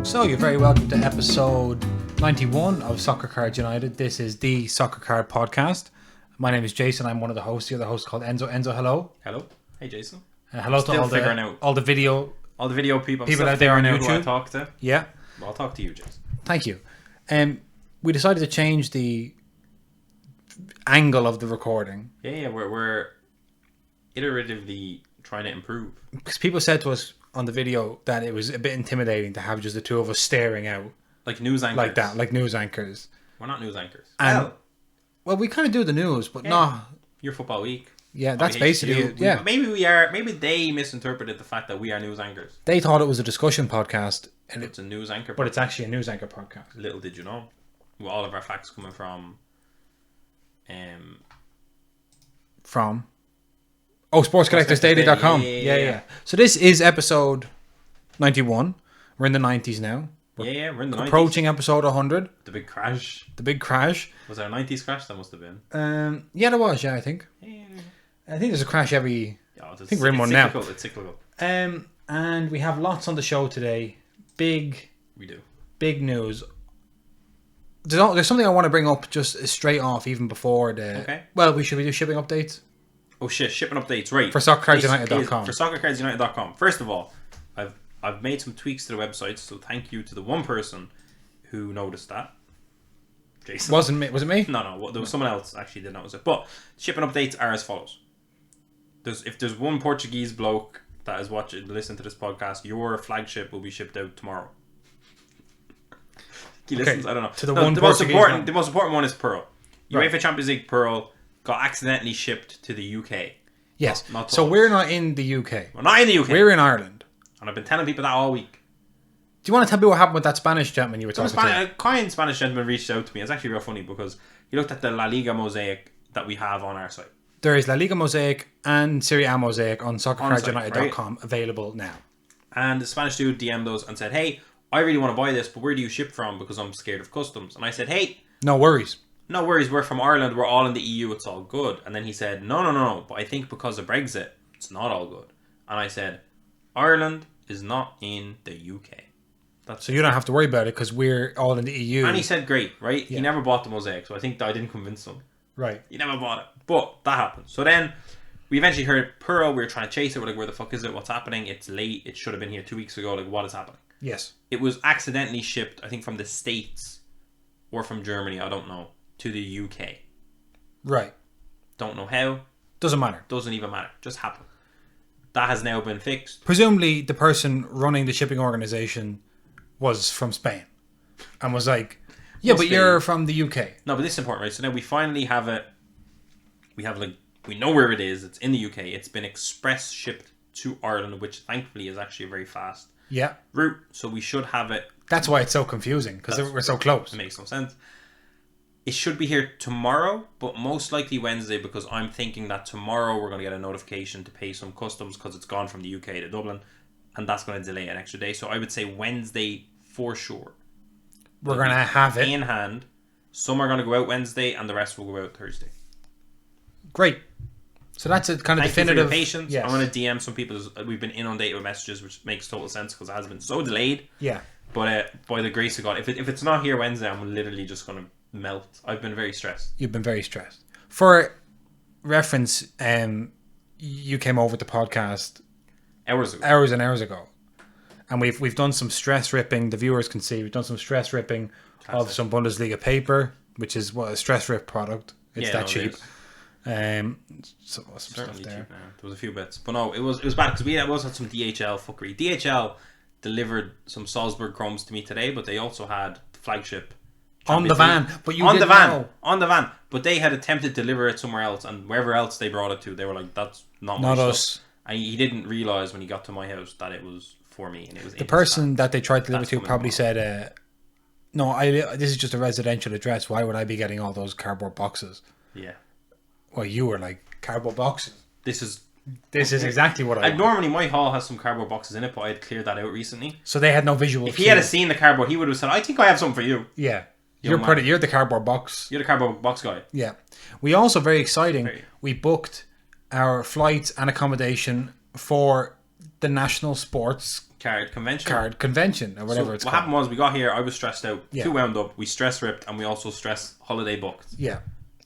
So you're very welcome to episode 91 of Soccer Cards United. This is the Soccer Card Podcast. My name is Jason. I'm one of the hosts. The other host called Enzo. Enzo, hello. Hello. Hey, Jason. Hello to all the video people out there on YouTube. Who I talk to. Yeah. Well, I'll talk to you, Jason. Thank you. We decided to change the angle of the recording. Yeah. We're iteratively trying to improve. Because people said to us on the video that it was a bit intimidating to have just the two of us staring out. Like news anchors. Like that, like news anchors. We're not news anchors. Well, we kind of do the news, but no. Your football week. Yeah, that's basically it. Yeah. Maybe we are. Maybe they misinterpreted the fact that we are news anchors. They thought it was a discussion podcast. And it's a news anchor. But it's actually a news anchor podcast. Little did you know. Well, all of our facts coming from... sportscollectorsdaily.com. Yeah. So this is episode 91. We're in the 90s now. We're in the 90s. Approaching episode 100. The big crash. Was there a 90s crash? That must have been. Yeah, there was, I think. Yeah. I think there's a crash every... Yeah, I think we're in one now. It's cyclical. And we have lots on the show today. We do. Big news. There's something I want to bring up just straight off, even before the... Okay. Well, we should do shipping updates. Oh shit, shipping updates, right. For soccercardsunited.com. For soccercardsunited.com. First of all, I've made some tweaks to the website, so thank you to the one person who noticed that. Jason. Wasn't me? Was it me? No. There was someone else actually did notice it. But shipping updates are as follows. If there's one Portuguese bloke that is listening to this podcast, your flagship will be shipped out tomorrow. He listens, I don't know. The most important one is Pearl. Right. UEFA Champions League Pearl got accidentally shipped to the UK. Yes. So we're not in the UK. We're not in the UK. We're in Ireland. And I've been telling people that all week. Do you want to tell me what happened with that Spanish gentleman you were talking to? A kind Spanish gentleman reached out to me. It's actually real funny because he looked at the La Liga mosaic that we have on our site. There is La Liga mosaic and Serie A mosaic on soccercardsunited.com available now. And the Spanish dude DM'd us and said, hey, I really want to buy this, but where do you ship from? Because I'm scared of customs. And I said, hey. No worries. We're from Ireland. We're all in the EU. It's all good. And then he said, no. But I think because of Brexit, it's not all good. And I said, Ireland is not in the UK. So you don't have to worry about it because we're all in the EU. And he said, great, right? Yeah. He never bought the mosaic. So I think I didn't convince him. Right. He never bought it. But that happened. So then we eventually heard Pearl. We were trying to chase it. We're like, where the fuck is it? What's happening? It's late. It should have been here 2 weeks ago. Like, what is happening? Yes. It was accidentally shipped, I think, from the States or from Germany. I don't know. To the UK. Right. Don't know how. Doesn't matter. Doesn't even matter. Just happened. That has now been fixed. Presumably the person running the shipping organization was from Spain. And was like, yeah, but you're from the UK. No, but this is important, right? So now we finally have it. We know where it is. It's in the UK. It's been express shipped to Ireland, which thankfully is actually a very fast route. So we should have it. That's why it's so confusing, because we're so close. It makes no sense. It should be here tomorrow, but most likely Wednesday, because I'm thinking that tomorrow we're going to get a notification to pay some customs because it's gone from the UK to Dublin, and that's going to delay an extra day. So I would say Wednesday for sure. We're going to have it in hand. Some are going to go out Wednesday, and the rest will go out Thursday. Great. So that's a kind of definitive. Thank you for your patience. Yes. I'm going to DM some people. We've been inundated with messages, which makes total sense because it has been so delayed. Yeah. But by the grace of God, if it's not here Wednesday, I'm literally just going to melt. I've been very stressed. You've been very stressed. For reference, you came over the podcast hours and hours ago, and we've done some stress ripping. The viewers can see we've done some stress ripping of some Bundesliga paper, which is what a stress rip product. It's cheap. So some stuff there. Cheap, there was a few bits, but no, it was bad because we also had some DHL fuckery. DHL delivered some Salzburg chromes to me today, but they also had the flagship. On the van, but you on didn't know. On the van, but they had attempted to deliver it somewhere else, and wherever else they brought it to, they were like, "That's not us." Stuff. And he didn't realize when he got to my house that it was for me, and it was the person that they tried to deliver to probably said, "No, this is just a residential address. Why would I be getting all those cardboard boxes?" Yeah. Well, you were like cardboard boxes. This is exactly what I want. Normally my hall has some cardboard boxes in it, but I had cleared that out recently. So they had no visual. If he had seen the cardboard, he would have said, "I think I have something for you." Yeah. You're the cardboard box. You're the cardboard box guy. Yeah. We also, very exciting, we booked our flights and accommodation for the national sports card convention. Card convention or whatever it's what called. happened was we got here. I was stressed out. Yeah. Too wound up. We stress ripped, and we also stress holiday booked. Yeah.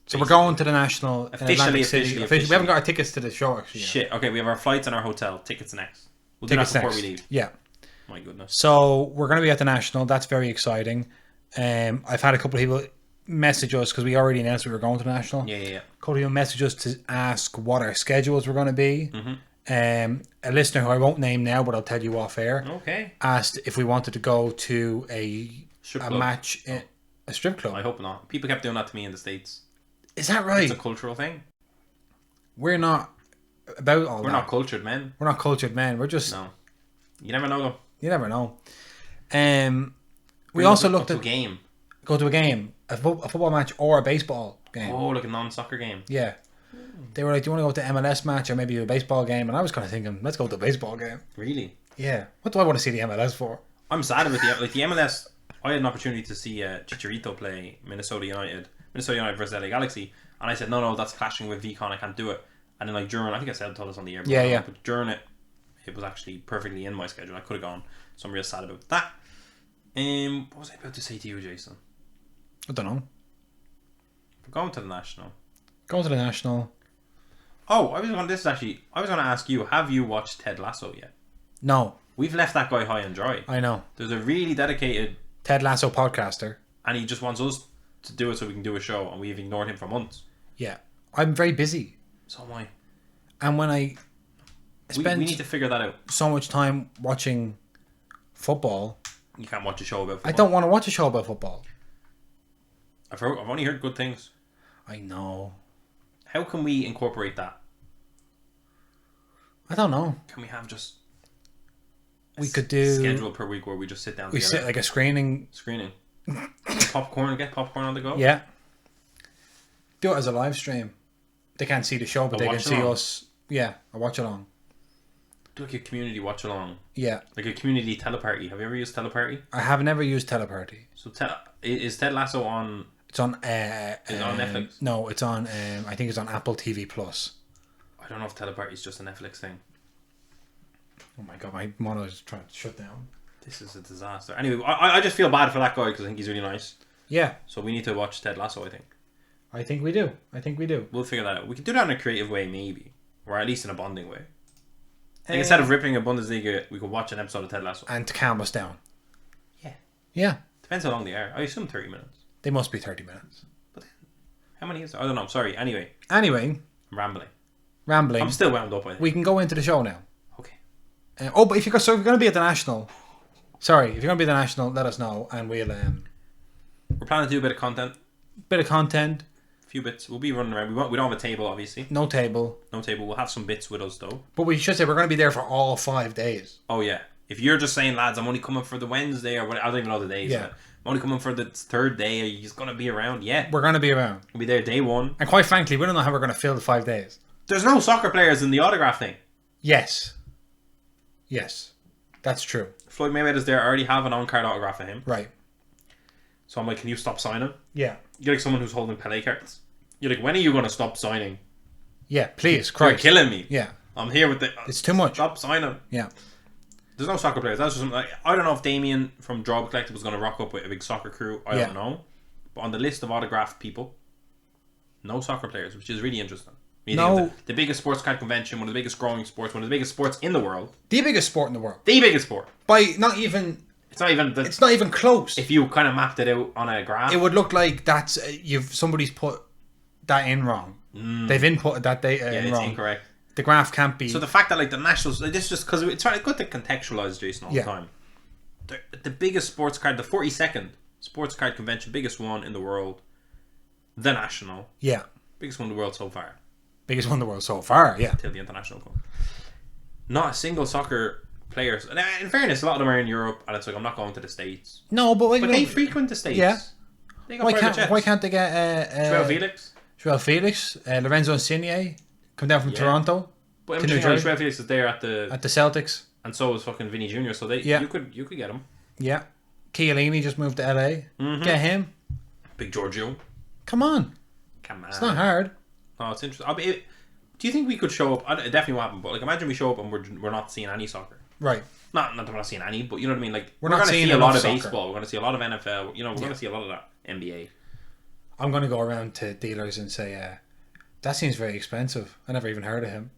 So we're going to the National in Atlantic City. Officially. We haven't got our tickets to the show actually. Shit. Okay, we have our flights and our hotel. Tickets next. We'll do Tickets that before next. we leave. Yeah. My goodness. So we're going to be at the National. That's very exciting. I've had a couple of people message us because we already announced we were going to the National. Yeah. A couple of people message us to ask what our schedules were going to be. Mm-hmm. A listener who I won't name now, but I'll tell you off air, Okay. asked if we wanted to go to a match in a strip club. I hope not. People kept doing that to me in the States. Is that right? It's a cultural thing. We're not about all that. We're not cultured men. We're not cultured men. We're just... No. You never know though. You never know. We also looked at at... a game. Go to a game. A football match or a baseball game. Oh, like a non-soccer game. Yeah. They were like, do you want to go to an MLS match or maybe a baseball game? And I was kind of thinking, let's go to a baseball game. Really? Yeah. What do I want to see the MLS for? I'm sad about the MLS. I had an opportunity to see Chicharito play Minnesota United versus LA Galaxy, and I said no, that's clashing with VCon. I can't do it. And then like during, I think I said told us on the air. But during it was actually perfectly in my schedule. I could have gone, so I'm real sad about that. What was I about to say to you, Jason? I don't know. We're going to the National. Going to the National. Oh, I was going to ask you, have you watched Ted Lasso yet? No. We've left that guy high and dry. I know. There's a really dedicated Ted Lasso podcaster. And he just wants us to do it so we can do a show, and we've ignored him for months. Yeah. I'm very busy. So am I. And when I spend we need to figure that out. so much time watching football... You can't watch a show about football. I don't want to watch a show about football. I've only heard good things. I know. How can we incorporate that? I don't know. Can we have just we could do schedule per week where we just sit down together? Sit like a screening. Get popcorn on the go. Yeah. Do it as a live stream. They can't see the show, but they can see us. Yeah, a watch along. Do like a community watch along. Yeah. Like a community teleparty. Have you ever used teleparty? I have never used teleparty. So is Ted Lasso on? It's on. Is it on Netflix? No, it's on. I think it's on Apple TV Plus. I don't know if teleparty is just a Netflix thing. Oh my god, my mono is trying to shut down. This is a disaster. Anyway, I just feel bad for that guy because I think he's really nice. Yeah. So we need to watch Ted Lasso, I think. I think we do. We'll figure that out. We can do that in a creative way, maybe. Or at least in a bonding way. Like instead of ripping a Bundesliga, we could watch an episode of Ted Lasso. And to calm us down. Yeah. Yeah. Depends how long they are. I assume 30 minutes. They must be 30 minutes. But how many is there? I don't know. Sorry. Anyway. I'm rambling. I'm still wound up, I think. We can go into the show now. Okay. But if you're going to be at the National... Sorry, if you're going to be at the National, let us know and we'll... We're planning to do a bit of content. A few bits. We'll be running around. We don't have a table, obviously. No table. We'll have some bits with us, though. But we should say we're going to be there for all 5 days. Oh, yeah. If you're just saying, lads, I'm only coming for the Wednesday or what, I don't even know the days. Yeah. I'm only coming for the third day. Are you going to be around? Yeah. We're going to be around. We'll be there day one. And quite frankly, we don't know how we're going to fill the 5 days. There's no soccer players in the autograph thing. Yes. That's true. Floyd Mayweather's there. I already have an on-card autograph of him. Right. So I'm like, can you stop signing? Yeah. You're like someone who's holding Pelé cards. You're like, when are you going to stop signing? Yeah, please, Christ. You're killing me. Yeah. I'm here with the... It's too much. Stop signing. Yeah. There's no soccer players. That's just like, I don't know if Damien from Job Collective was going to rock up with a big soccer crew. I don't know. But on the list of autographed people, no soccer players, which is really interesting. No. The biggest sports card convention, one of the biggest growing sports, one of the biggest sports in the world. The biggest sport in the world. The biggest sport. By not even... It's not even close. If you kind of mapped it out on a graph. It would look like that's... somebody's put that in wrong. They've inputted that data in wrong. It's incorrect. The graph can't be... So the fact that like the Nationals... This just because it's very good to contextualise, Jason, all the time. The biggest sports card, the 42nd sports card convention, biggest one in the world. The National. Yeah. Biggest one in the world so far. Biggest one in the world so far, yeah. Till the international come. Not a single soccer players. And in fairness, a lot of them are in Europe, and it's like, I'm not going to the States. No, but they frequent the States. Yeah. They got why can't they get... Joao Felix, Lorenzo Insigne, come down from Toronto. But Joao Felix is there at the Celtics. And so is fucking Vinny Jr., so you could get him. Yeah. Chiellini just moved to LA. Mm-hmm. Get him. Big Giorgio. Come on. It's not hard. No, it's interesting. Do you think we could show up? It definitely won't happen, but like imagine we show up and we're not seeing any soccer. Right. Not that we're not seeing any, but you know what I mean. Like we're going not to seeing see a lot of soccer. baseball. We're going to see a lot of NFL. You know, we're going to see a lot of that NBA. I'm going to go around to dealers and say, that seems very expensive. I never even heard of him.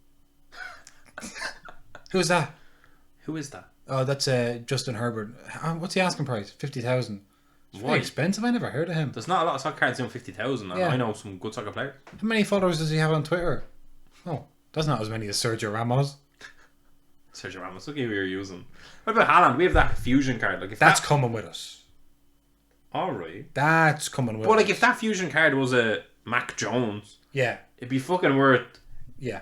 Who's that? Who is that? Oh, that's Justin Herbert. What's the asking price? 50,000. It's very Why? expensive. I never heard of him. There's not a lot of soccer cards doing 50,000. Yeah. I know some good soccer players. How many followers does he have on Twitter? Oh, that's not as many as Sergio Ramos. Sergio Ramos, look at who you're using. What about Haaland? We have that fusion card. Like if That's coming with us. alright. That's coming with us. But like if that fusion card was a Mac Jones, Yeah, it'd be fucking worth. yeah.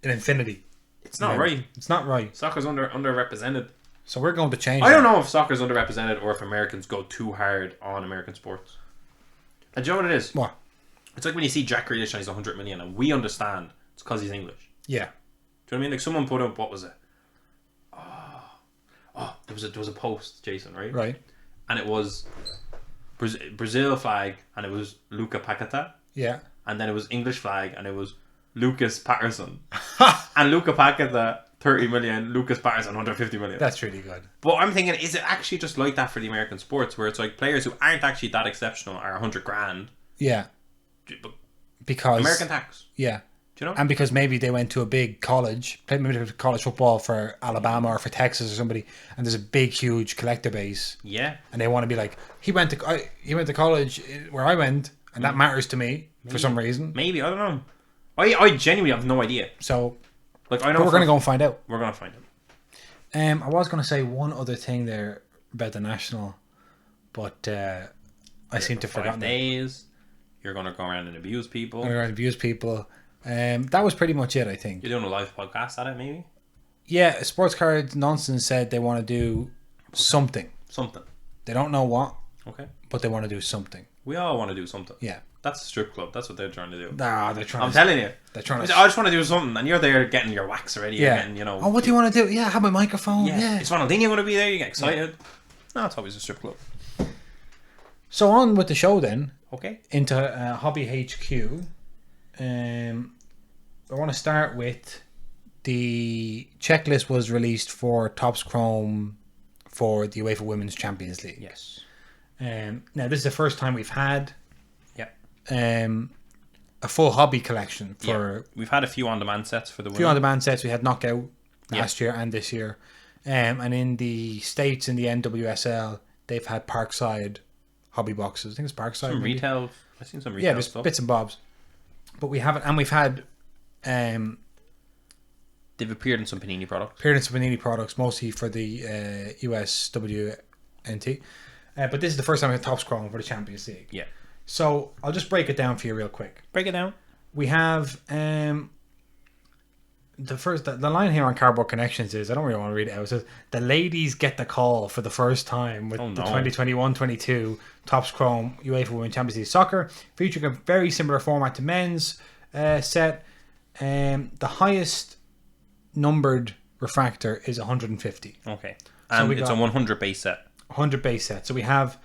An infinity. It's not right. It's not right. Soccer's underrepresented. So we're going to change I don't that. know if soccer's underrepresented or if Americans go too hard on American sports. And do you know what it is? What? It's like when you see Jack Grealish and he's 100 million and we understand it's because he's English. Yeah. Do you know what I mean? Like someone put up, what was it? There was a post, Jason, right? Right. And it was Brazil flag and it was Luca Paqueta. Yeah. And then it was English flag and it was Lucas Patterson. And Luca Paqueta 30 million, Lucas Patterson 150 million. That's really good. But I'm thinking, is it actually just like that for the American sports where it's like players who aren't actually that exceptional are 100 grand? Yeah. But Because American tax. Yeah. Do you know? And because maybe they went to a big college, played maybe college football for Alabama or for Texas or somebody, and there's a big, huge collector base, Yeah. and they want to be like, he went to college where I went, and that matters to me for some reason. Maybe, I don't know. I genuinely have no idea. So, Like I know but we're going to go and find out. We're gonna find out. I was going to say one other thing there about the national, but I seem to have 5 forgotten it. days. You're gonna go around and abuse people. I'm going to abuse people. That was pretty much it, I think. You're doing a live podcast at it, maybe? Yeah, Sports Card Nonsense said they want to do something. Something. They don't know what, Okay. but they want to do something. We all want to do something. Yeah. That's a strip club. That's what they're trying to do. Nah, they're trying I'm to... telling you. They're trying I to... just want to do something, and you're there getting your wax already. You're Yeah. getting, you know. Oh, what do you want to do? Yeah, I have my microphone. Yeah. Is Ronaldinho going to be there? You get excited. No, it's always a strip club. So on with the show then, Okay. into Hobby HQ. I want to start with the checklist was released for Topps Chrome for the UEFA Women's Champions League. Yes. Now, this is the first time we've had Yeah. a full hobby collection for We've had a few on-demand sets for the a few women. on-demand sets. We had Knockout last year and this year. And in the States, in the NWSL, they've had Parkside hobby boxes. I think it's Parkside. Some maybe. retail. I've seen some retail Yeah, there's stuff. bits and bobs. But we haven't, and we've had They've appeared in some Panini products. appearance of Panini products, mostly for the USWNT. But this is the first time we have Topps Chrome for the Champions League. Yeah. So I'll just break it down for you real quick. Break it down. We have the line here on Cardboard Connections is, I don't really want to read it out. It says, the ladies get the call for the first time with the 2021-22 Topps Chrome UEFA Women's Champions League Soccer, featuring a very similar format to men's set. The highest numbered refractor is 150. Okay. So And we it's got- a 100 base set. 100 base set. So we have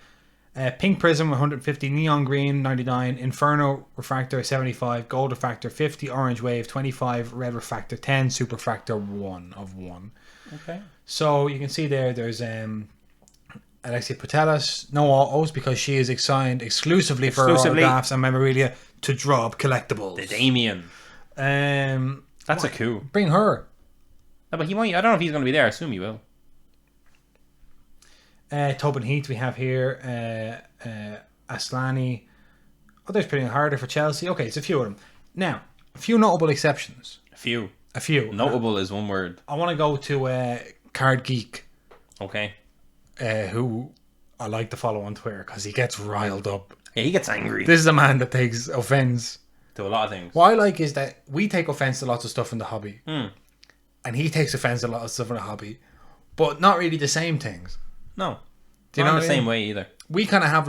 Pink Prism 150, Neon Green 99, Inferno Refractor 75, Gold Refractor 50, Orange Wave 25, Red Refractor 10, Super Refractor 1 of 1. Okay. So you can see there's Alexia Putellas, no autos because she is signed exclusively for autographs and memorabilia to draw up collectibles. The Damien. That's a coup. Bring her. No, but he might. I don't know if he's going to be there. I assume he will. Tobin Heath we have here. Aslani. Oh, there's pretty harder for Chelsea. Okay, it's a few of them. Now, a few notable exceptions. A few. A few. Notable is one word. I want to go to Card Geek, Okay. who I like to follow on Twitter because he gets riled up. Yeah, he gets angry. This is a man that takes offense. To a lot of things. What I like is that we take offense to lots of stuff in the hobby. Hmm. And he takes offense to a lot of stuff in the hobby. But not really the same things. No. Do you Not know in the what I same mean? way either. We kind of have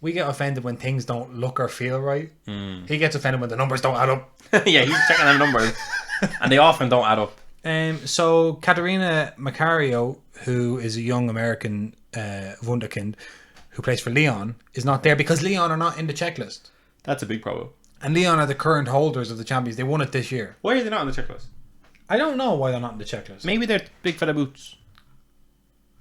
we get offended when things don't look or feel right. He gets offended when the numbers don't add up. Yeah, he's checking them numbers. And they often don't add up. So Katerina Macario, who is a young American wunderkind who plays for Leon, is not there because Leon are not in the checklist. That's a big problem. And Leon are the current holders of the Champions. They won it this year. Why are they not on the checklist? I don't know why they're not in the checklist. Maybe they're big for the boots.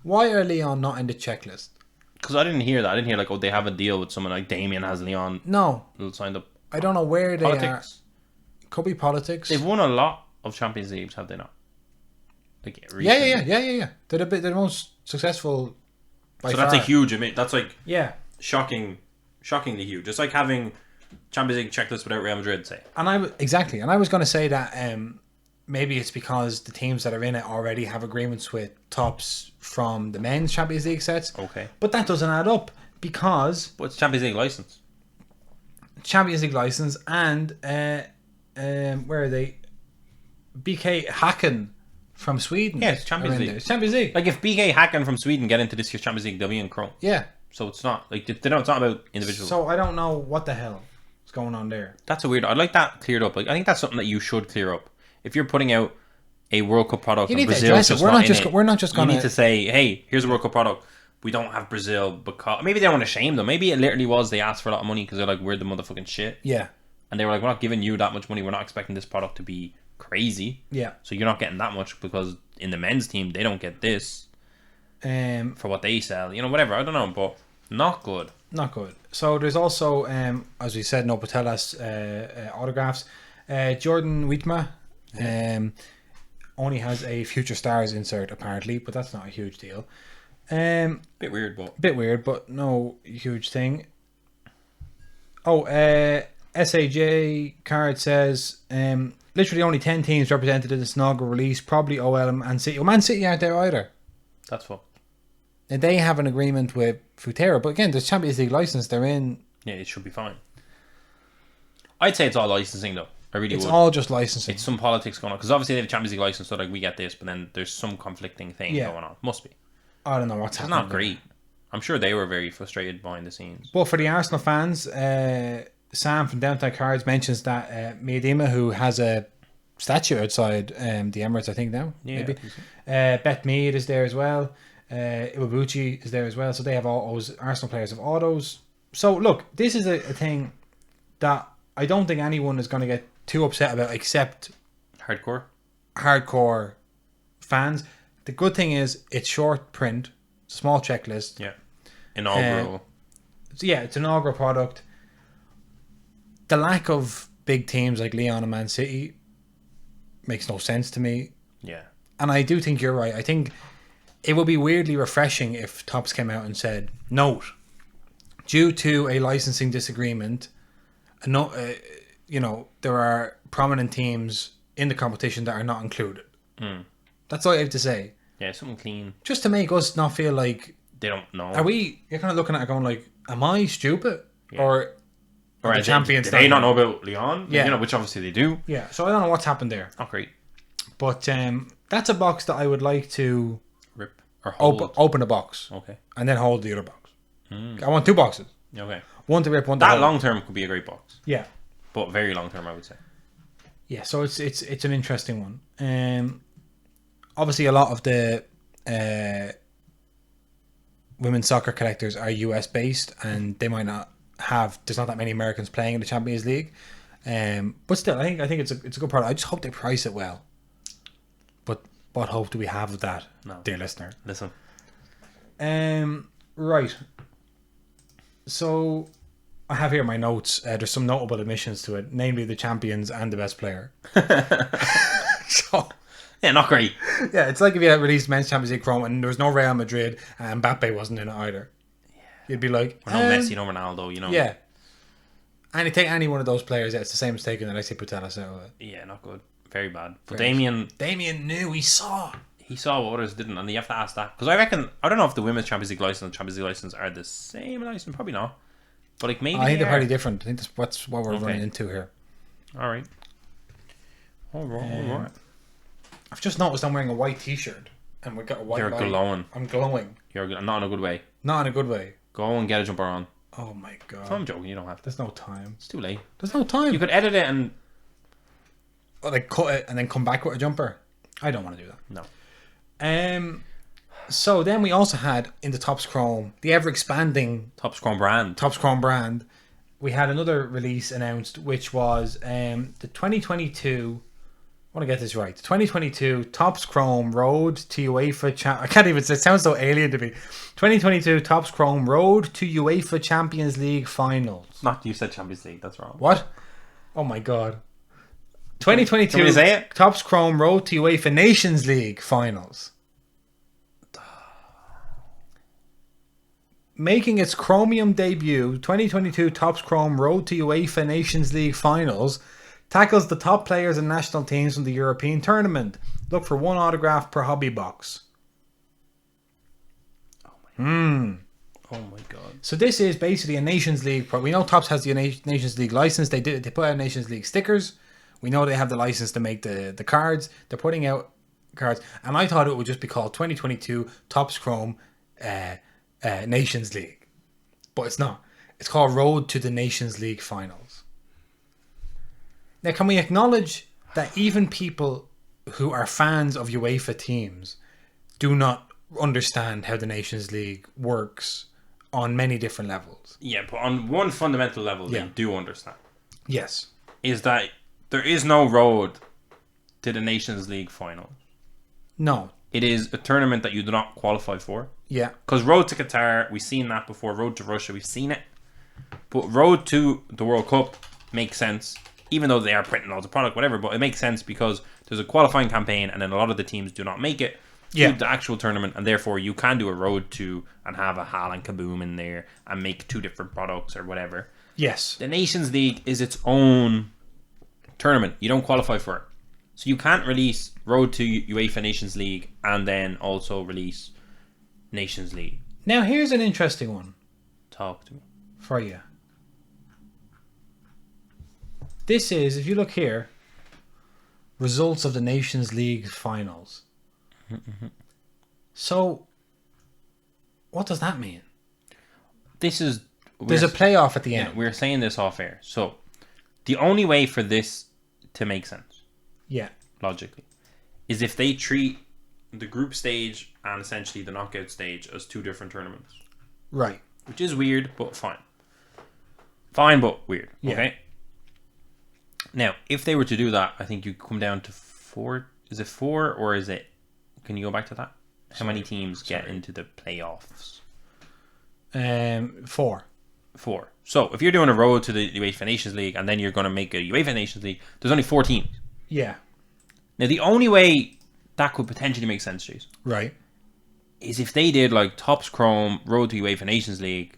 Why are Lyon not in the checklist? Because I didn't hear that. I didn't hear like, oh, they have a deal with someone like Damien has Lyon. No. Signed up. I don't know where they Politics. are. Could be politics. They've won a lot of Champions Leagues, have they not? Like Yeah. They're the most successful by so far. that's a huge, I mean, that's like shockingly huge. It's like having Champions League checklist without Real Madrid, say. And I was going to say that maybe it's because the teams that are in it already have agreements with tops from the men's Champions League sets. Okay. But that doesn't add up because... But it's Champions League license. Champions League license and where are they? BK Häcken from Sweden. Yeah, it's Champions League. It's Champions League. Like if BK Häcken from Sweden get into this year's Champions League, they'll be in Chrome. Yeah. So it's not like it's not about individuals. So I don't know what the hell is going on there. That's a weird. I'd like that cleared up. Like I think that's something that you should clear up. If you're putting out a World Cup product, You and need to Brazil's address it. just We're not just going You need to say, hey, here's a World Cup product. We don't have Brazil because maybe they don't want to shame them. Maybe it literally was they asked for a lot of money because they're like, we're the motherfucking shit. Yeah. And they were like, we're not giving you that much money. We're not expecting this product to be crazy. Yeah. So you're not getting that much because in the men's team they don't get this for what they sell. You know, whatever. I don't know, but not good. Not good. So there's also, as we said, no Patelas autographs. Jordan Wiedma only has a Future Stars insert apparently, but that's not a huge deal. Bit weird, but no huge thing. Oh, SAJ card says literally only 10 teams represented in this inaugural release. Probably OL and Man City. Well, Man City aren't there either. That's fucked. And they have an agreement with Futera, but again, there's Champions League license. They're in. Yeah, it should be fine. I'd say it's all licensing though. I really It's would. all just licensing. It's some politics going on because obviously they have a Champions League license, so like we get this, but then there's some conflicting thing going on. Must be. I don't know what's happening. It's not great. I'm sure they were very frustrated behind the scenes. But for the Arsenal fans, Sam from Downtime Cards mentions that Miedema, who has a statue outside the Emirates, I think now, maybe. Beth Mead is there as well. Iwabuchi is there as well. So they have all those Arsenal players have autos. So look, this is a thing that I don't think anyone is going to get too upset about except hardcore fans. The good thing is it's short print, it's a small checklist. Yeah. Inaugural. It's an inaugural product. The lack of big teams like Lyon and Man City makes no sense to me. Yeah. And I do think you're right. I think it would be weirdly refreshing if Topps came out and said, note, due to a licensing disagreement, there are prominent teams in the competition that are not included. That's all I have to say. Yeah, something clean. Just to make us not feel like they don't know. You're kind of looking at it going like, am I stupid? Yeah. Or the champions? Do they not know about Lyon? Yeah. Which obviously they do. Yeah, so I don't know what's happened there. Not great. But that's a box that I would like to rip or hold. Open a box. Okay. And then hold the other box. I want two boxes. Okay. One to rip, one to hold. That long term could be a great box. Yeah. But very long term, I would say. Yeah, so it's an interesting one. Obviously, a lot of the women's soccer collectors are US based, and they might not have. There's not that many Americans playing in the Champions League, but still, I think it's a good product. I just hope they price it well. But what hope do we have of that, dear listener? Listen. Right. So I have here my notes. There's some notable admissions to it, namely the champions and the best player. So. Yeah, not great. Yeah, it's like if you had released men's Champions League Chrome and there was no Real Madrid and Mbappe wasn't in it either. Yeah. You'd be like... Or no Messi, no Ronaldo, you know. Yeah. And you take any one of those players, it's the same mistake that I say Putellas out of it. Yeah, not good. Very bad. But Damien knew, he saw. He saw what others didn't, and you have to ask that. Because I don't know if the women's Champions League license and Champions League license are the same license. Probably not. But like maybe I think they're probably different. I think that's what we're running into here. Alright. Alright. I've just noticed I'm wearing a white t-shirt and we've got a white You're light. glowing. I'm glowing. You're not in a good way. Not in a good way. Go and get a jumper on. Oh my god. I'm joking, you don't have to. There's no time. It's too late. There's no time. You could edit it and... Or like cut it and then come back with a jumper. I don't want to do that. No. So then we also had in the Topps Chrome, the ever-expanding Topps Chrome brand. We We had another release announced, which was the 2022 I want to get this right. 2022 Topps Chrome Road to UEFA I can't even say, it sounds so alien to me. 2022 Topps Chrome Road to UEFA Champions League Finals. Not you said Champions League, that's wrong. What? Oh my god. 2022 Can we say it? Topps Chrome Road to UEFA Nations League Finals. Making its Chromium debut, 2022 Topps Chrome Road to UEFA Nations League Finals tackles the top players and national teams from the European tournament. Look for one autograph per hobby box. Oh my god. So this is basically a Nations League. We know Topps has the Nations League license. They put out Nations League stickers. We know they have the license to make the cards. They're putting out cards. And I thought it would just be called 2022 Topps Chrome Nations League. But it's not. It's called Road to the Nations League Finals. Now, can we acknowledge that even people who are fans of UEFA teams do not understand how the Nations League works on many different levels? Yeah, but on one fundamental level, they do understand. Yes. Is that there is no road to the Nations League final. No. It is a tournament that you do not qualify for. Yeah. Because road to Qatar, we've seen that before. Road to Russia, we've seen it. But road to the World Cup makes sense. Even though they are printing loads of product, whatever, but it makes sense because there's a qualifying campaign and then a lot of the teams do not make it to the actual tournament, and therefore you can do a road to and have a Haaland Kaboom in there and make two different products or whatever. Yes. The Nations League is its own tournament. You don't qualify for it. So you can't release road to UEFA Nations League and then also release Nations League. Now here's an interesting one. Talk to me. For you. This is, if you look here, results of the Nations League finals. So, what does that mean? There's a playoff at the end. We're saying this off air. So, the only way for this to make sense, logically, is if they treat the group stage and essentially the knockout stage as two different tournaments. Right. Which is weird, but fine. Fine, but weird. Yeah. Okay? Now, if they were to do that, I think you come down to 4. Is it 4 or is it... Can you go back to that? How many teams get into the playoffs? 4. 4. So, if you're doing a road to the UEFA Nations League and then you're going to make a UEFA Nations League, there's only 4 teams. Yeah. Now, the only way that could potentially make sense, Jason, right, is if they did like Topps Chrome, road to UEFA Nations League,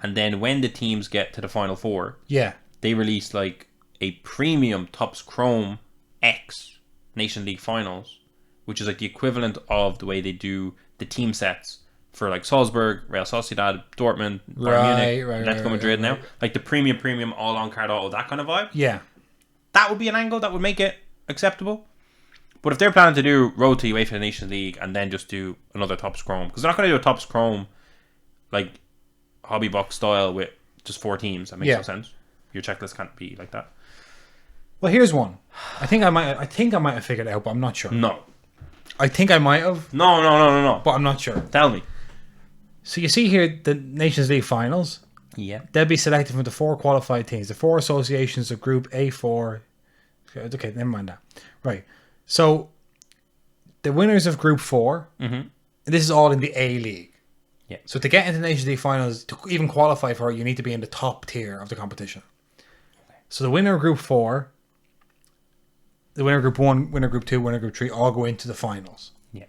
and then when the teams get to the Final 4, they release like a premium Topps Chrome X Nation League Finals, which is like the equivalent of the way they do the team sets for like Salzburg, Real Sociedad, Dortmund, Bayern Munich, Atletico Madrid now. Like the premium, all on card auto, that kind of vibe. Yeah. That would be an angle that would make it acceptable. But if they're planning to do road to UEFA Nations League and then just do another Topps Chrome, because they're not going to do a Topps Chrome like hobby box style with just 4 teams, that makes no sense. Your checklist can't be like that. Well, here's one. I think I might have figured it out, but I'm not sure. No. I think I might have. No. But I'm not sure. Tell me. So you see here the Nations League finals. Yeah. They'll be selected from the 4 qualified teams, the 4 associations of Group A4. Okay, never mind that. Right. So the winners of Group 4, and this is all in the A League. Yeah. So to get into the Nations League finals, to even qualify for it, you need to be in the top tier of the competition. Okay. So the winner of Group 4, the winner of Group 1, winner of Group 2, winner of Group 3 all go into the finals. Yeah.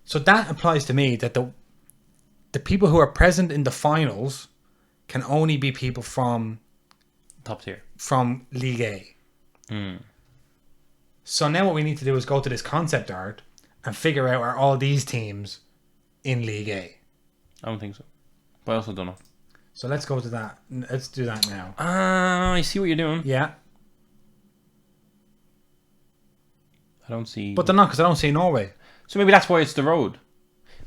So that applies to me that the people who are present in the finals can only be people from top tier, from League A. So now what we need to do is go to this concept art and figure out, are all these teams in League A? I don't think so. But I also don't know. So let's go to that. Let's do that now. I see what you're doing. Yeah. I don't see... But they're not, because I don't see Norway. So maybe that's why it's the road.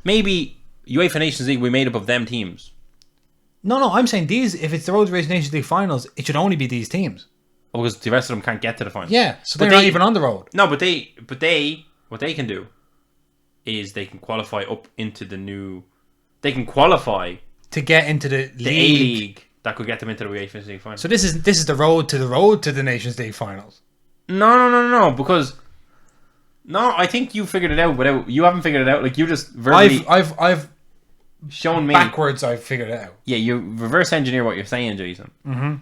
Maybe UEFA Nations League we made up of them teams. No, I'm saying these, if it's the Road to Nations League finals, it should only be these teams. Oh, because the rest of them can't get to the final. Yeah, so they're not even on the road. No, but what they can do is they can qualify up into the new... They can qualify to get into the A League that could get them into the UEFA Nations League final. So this is the road to the Nations League finals. No, because No, I think you figured it out you haven't figured it out. Like, you just verbally... I've shown me... Backwards, I've figured it out. Yeah, you reverse engineer what you're saying, Jason. Mm-hmm.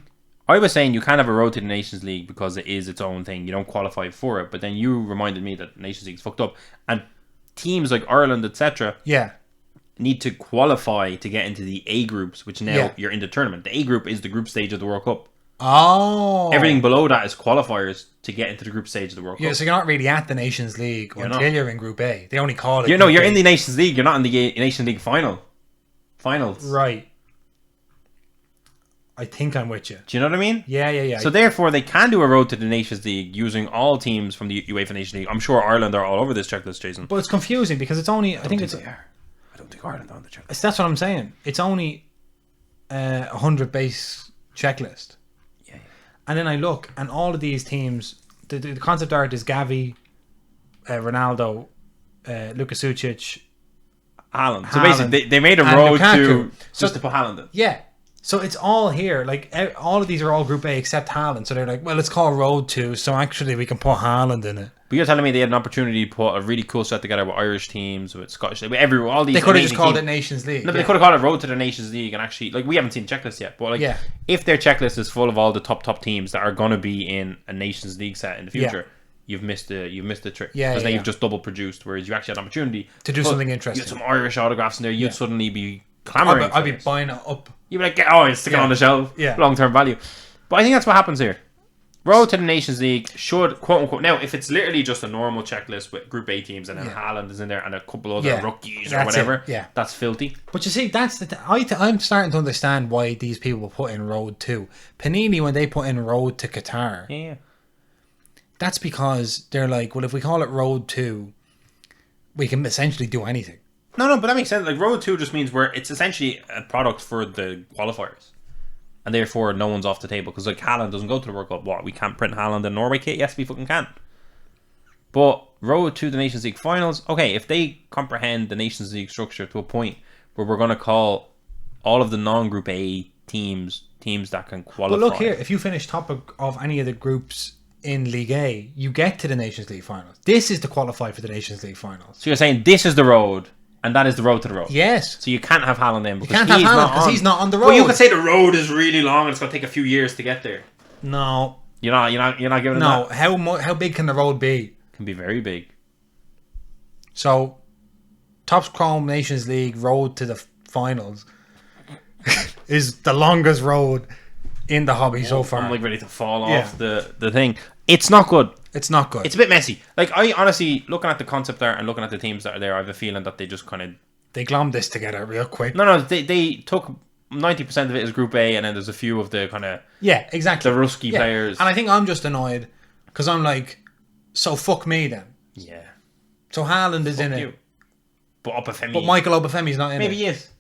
I was saying you can't have a road to the Nations League because it is its own thing. You don't qualify for it. But then you reminded me that Nations League's fucked up. And teams like Ireland, etc. Yeah. need to qualify to get into the A groups, which now you're in the tournament. The A group is the group stage of the World Cup. Oh. Everything below that is qualifiers to get into the group stage of the World Cup. Yeah, so you're not really at the Nations League until you're in Group A. They only call it. You're in the Nations League. You're not in the Nations League finals. Right. I think I'm with you. Do you know what I mean? Yeah. So therefore, they can do a road to the Nations League using all teams from the UEFA Nations League. I'm sure Ireland are all over this checklist, Jason. But it's confusing because it's only. I think they are. I don't think Ireland are on the checklist. That's what I'm saying. It's only 100 base checklist. Yeah. And then I look, and all of these teams, the concept art is Gavi, Ronaldo, Luka Sucic, Haaland. So basically, they made a road to just to put Haaland in. Yeah. So it's all here. Like, all of these are all Group A except Haaland. So they're like, well, it's called Road 2, so actually we can put Haaland in it. But you're telling me they had an opportunity to put a really cool set together with Irish teams, with Scottish, with all these. They could have just called it Nations League. No, but they could have called it Road to the Nations League, and actually, like, we haven't seen the checklist yet. But like, if their checklist is full of all the top teams that are going to be in a Nations League set in the future, you've missed the trick. Because then you've just double produced, whereas you actually had an opportunity to do something interesting. You had some Irish autographs in there. You'd suddenly be clamoring. I'd be buying it up. You'd be like, it's sticking on the shelf. Yeah. Long-term value. But I think that's what happens here. Road to the Nations League should, quote unquote, now if it's literally just a normal checklist with Group A teams and then Haaland is in there and a couple other rookies or whatever, that's filthy. But you see, that's the I'm starting to understand why these people put in Road 2. Panini, when they put in Road to Qatar, that's because they're like, well, if we call it Road 2, we can essentially do anything. No, but that makes sense. Like, Road 2 just means it's essentially a product for the qualifiers. And therefore, no one's off the table. Because, like, Haaland doesn't go to the World Cup. What? We can't print Haaland in Norway kit? Yes, we fucking can. But Road to the Nations League finals, okay, if they comprehend the Nations League structure to a point where we're going to call all of the non-Group A teams that can qualify. But look here, if you finish top of any of the groups in League A, you get to the Nations League finals. This is to qualify for the Nations League finals. So you're saying this is the road, and that is the road to the road. Yes. So you can't have Haaland in because you can't have Haaland because he's not on the road. Well, you could say the road is really long and it's going to take a few years to get there. No. You're not giving it that? How big can the road be? It can be very big. So, Topps Chrome Nations League road to the finals is the longest road in the hobby so far. I'm like ready to fall off the thing. It's not good. It's not good. It's a bit messy. Like, I honestly, looking at the concept art and looking at the teams that are there, I have a feeling that they just kind of... They glommed this together real quick. No, they took 90% of it as Group A, and then there's a few of the kind of... Yeah, exactly. The rusky players. And I think I'm just annoyed because I'm like, so fuck me then. Yeah. So Haaland is in it. But Obafemi... But Michael Obafemi's not in it. Maybe he is.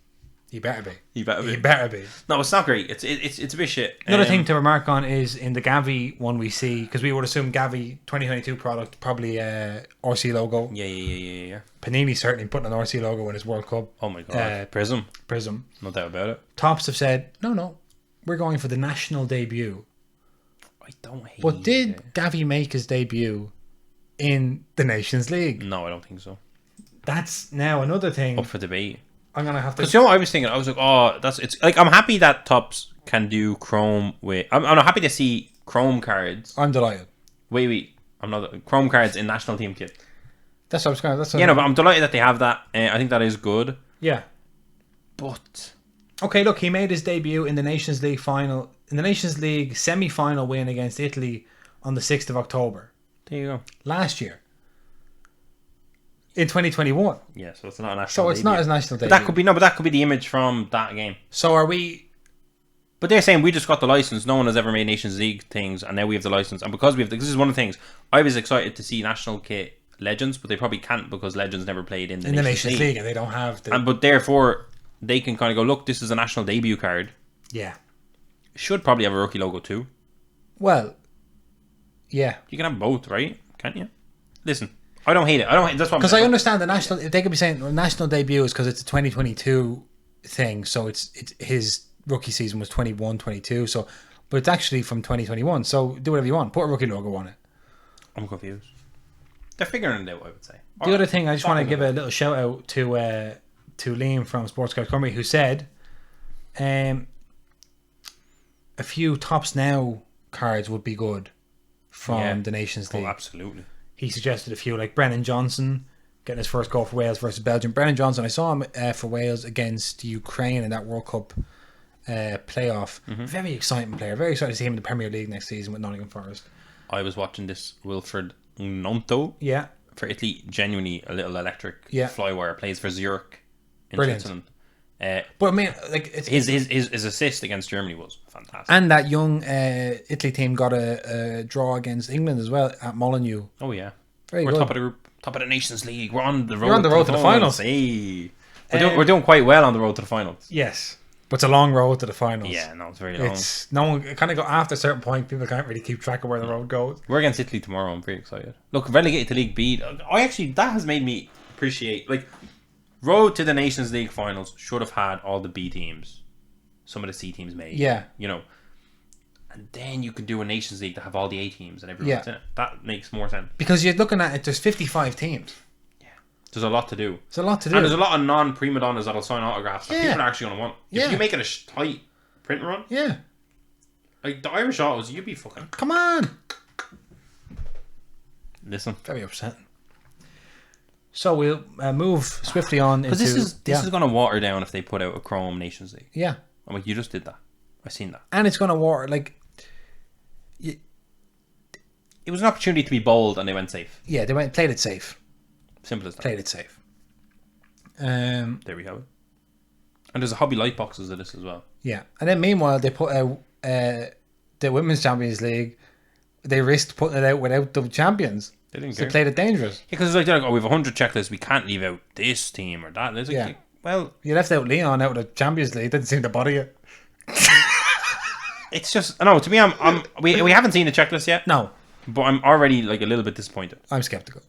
He better be. He better be. No, it's not great. It's a bit shit. Another thing to remark on is in the Gavi one we see, because we would assume Gavi 2022 product, probably RC logo. Yeah. Panini certainly putting an RC logo in his World Cup. Oh my god. Prism. No doubt about it. Topps have said, no, we're going for the national debut. I don't hate it. But did Gavi make his debut in the Nations League? No, I don't think so. That's now another thing. Up for debate. I'm gonna have to. Because you know what I was thinking? I was like, it's like I'm happy that Topps can do Chrome with. I'm happy to see Chrome cards. I'm delighted. Wait, I'm not Chrome cards in national team kit. That's what I was going. But I'm delighted that they have that. I think that is good. Yeah. But okay, look, he made his debut in the Nations League final, in the Nations League semi-final win against Italy on the 6th of October. There you go. Last year. In 2021. Yeah, so it's not a national So it's debut. not his national debut. But that could be the image from that game. So are we... But they're saying we just got the license. No one has ever made Nations League things, and now we have the license. And because we have... This is one of the things. I was excited to see national kit Legends, but they probably can't because Legends never played in the Nations League. And they don't have the... But therefore, they can kind of go, look, this is a national debut card. Yeah. Should probably have a rookie logo too. Well, yeah. You can have both, right? Can't you? Listen... I don't hate it. That's what. Because I understand the national. They could be saying national debut is because it's a 2022 thing. So it's his rookie season was 21-22. So, but it's actually from 2021. So do whatever you want. Put a rookie logo on it. I'm confused. They're figuring it out, I would say. The other thing, I just want to give a little shout out to Liam from Sports Card Company, who said a few Tops Now cards would be good from the Nations League. Oh, absolutely. He suggested a few, like Brennan Johnson getting his first goal for Wales versus Belgium. Brennan Johnson, I saw him for Wales against Ukraine in that World Cup playoff. Very exciting player. Very excited to see him in the Premier League next season with Nottingham Forest. I was watching this Wilfred Gnonto for Italy. Genuinely a little electric flywire. Plays for Zurich in Switzerland. But I mean, like his assist against Germany was fantastic. And that young Italy team got a draw against England as well at Molineux. Oh yeah, very we're good. Top of the group, top of the Nations League. We're on the road. We're on the road to the finals. Hey. We're doing quite well on the road to the finals. Yes, but it's a long road to the finals. Yeah, no, it's very long. It's no one kind of go after a certain point. People can't really keep track of where the road goes. We're against Italy tomorrow. I'm pretty excited. Look, relegated to League B. That has made me appreciate road to the Nations League finals should have had all the B teams, some of the C teams made. Yeah. And then you could do a Nations League to have all the A teams and everyone's in it. That makes more sense. Because you're looking at it, there's 55 teams. Yeah. There's a lot to do. There's a lot to do. And there's a lot of non-prima donnas that'll sign autographs that people are actually going to want. Yeah. If you make it a tight print run. Yeah. Like the Irish Autos, you'd be fucking... Come on. Listen. Very upsetting. So we'll move swiftly on into... Because this is going to water down if they put out a Chrome Nations League. Yeah. I'm like, you just did that. I've seen that. And it's going to water, it was an opportunity to be bold and they went safe. Yeah, they played it safe. Simple as that. Played it safe. There we have it. And there's a Hobby Light boxes of this as well. Yeah. And then meanwhile, they put out the Women's Champions League. They risked putting it out without the champions. They didn't care. They played it dangerous. Yeah, because it's like, we have 100 checklists. We can't leave out this team or that. It's like, well... You left out Leon out of the Champions League. Didn't seem to bother you. It's just... No, to me, we haven't seen the checklist yet. No. But I'm already a little bit disappointed. I'm sceptical.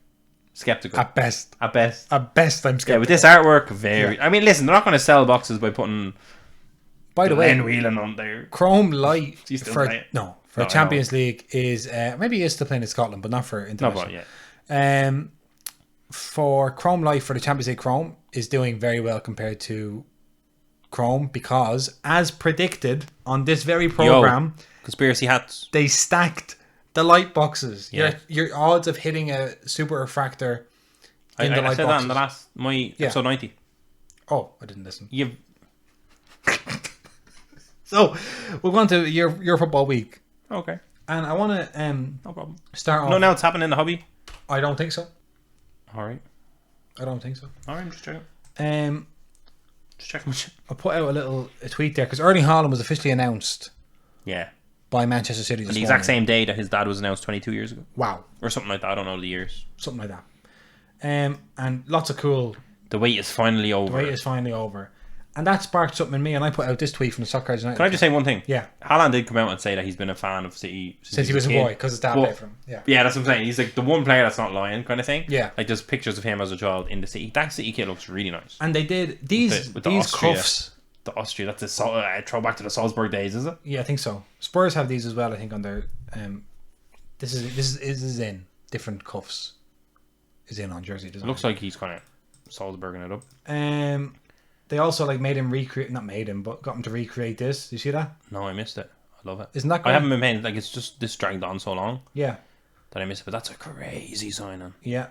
Skeptical. At best. At best, I'm skeptical. Yeah, with this artwork, very... I mean, listen, they're not going to sell boxes by putting... By the way... Glenn Whelan on there. Chrome Light for Champions League is... maybe he is still playing in Scotland, but not for international. No, but yeah. For Chrome Light for the Champions League Chrome is doing very well compared to Chrome because, as predicted on this very program... Conspiracy hats. They stacked the light boxes. Yeah. Your odds of hitting a super refractor in the light boxes. I said that in the last... episode 90. Oh, I didn't listen. So, we'll go on to your football week. Okay. And I want to no problem. Start off... No, now it's happening in the hobby? I don't think so. Alright. I don't think so. Alright, just checking. Just checking. I put out a tweet there because Erling Haaland was officially announced. Yeah. By Manchester City on the exact same day that his dad was announced 22 years ago. Wow. Or something like that. I don't know the years. Something like that. And lots of cool... The wait is finally over. And that sparked something in me, and I put out this tweet from the Soccer United. Can I just say one thing? Yeah. Haaland did come out and say that he's been a fan of City since he was a boy, because his dad played for him. Yeah. Yeah, that's what I'm saying. He's like the one player that's not lying, kind of thing. Yeah. Like there's pictures of him as a child in the City. That City kit looks really nice. And they did these cuffs. The Austria, that's a throwback to the Salzburg days, is it? Yeah, I think so. Spurs have these as well, I think, on their... This is in different cuffs. Is in on jersey design. It looks like he's kind of Salzburging it up. They also got him to recreate this. Do you see that? No, I missed it. I love it. Isn't that great? I haven't been paying, it's just this dragged on so long. Yeah. That I missed it, but that's a crazy signing. Yeah.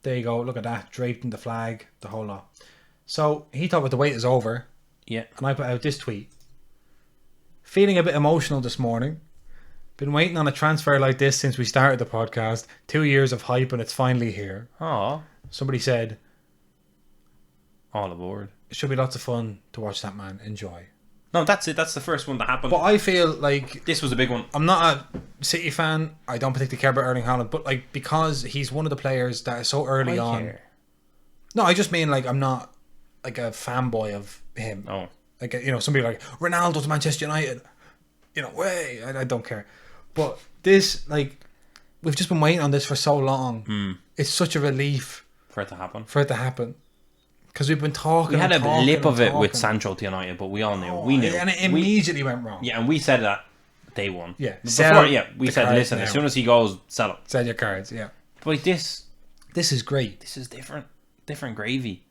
There you go. Look at that. Draped in the flag, the whole lot. So he thought the wait is over. Yeah. And I put out this tweet. Feeling a bit emotional this morning. Been waiting on a transfer like this since we started the podcast. 2 years of hype and it's finally here. Aww. Somebody said... All aboard. It should be lots of fun to watch that man enjoy. No, that's it. That's the first one that happened. But I feel like... This was a big one. I'm not a City fan. I don't particularly care about Erling Haaland. But because he's one of the players that is so early on... Care. No, I just mean I'm not a fanboy of him. Oh. Somebody like Ronaldo to Manchester United. Way. I don't care. But this, we've just been waiting on this for so long. It's such a relief. For it to happen. Because we've been talking. We had a blip of it with Sancho to United, but we all knew. We knew. And it immediately went wrong. Yeah, and we said that day one. Yeah. We said, listen, as soon as he goes, sell it. Sell your cards, yeah. But this, This is great. This is different gravy.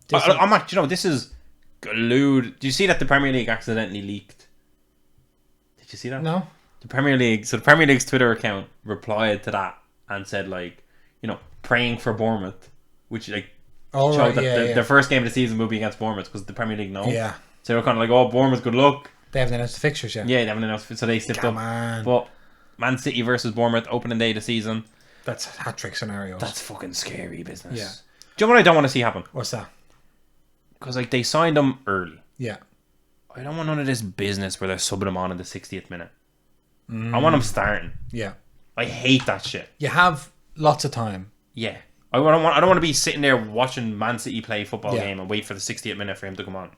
This I'm not, this is glued. Do you see that the Premier League accidentally leaked? Did you see that? No. The Premier League's Twitter account replied to that and said, like, praying for Bournemouth, which showed that the first game of the season will be against Bournemouth because the Premier League know. Yeah. So they're kind of like, oh, Bournemouth, good luck. They haven't announced the fixtures yet. Yeah, they haven't announced, so they slipped up. Man. But Man City versus Bournemouth, opening day of the season. That's hat-trick scenarios. That's fucking scary business. Yeah. Do you know what I don't want to see happen? What's that? Because they signed him early. Yeah. I don't want none of this business where they're subbing him on in the 60th minute. I want him starting. Yeah. I hate that shit. You have lots of time. Yeah. I don't want to be sitting there watching Man City play a football game and wait for the 60th minute for him to come on.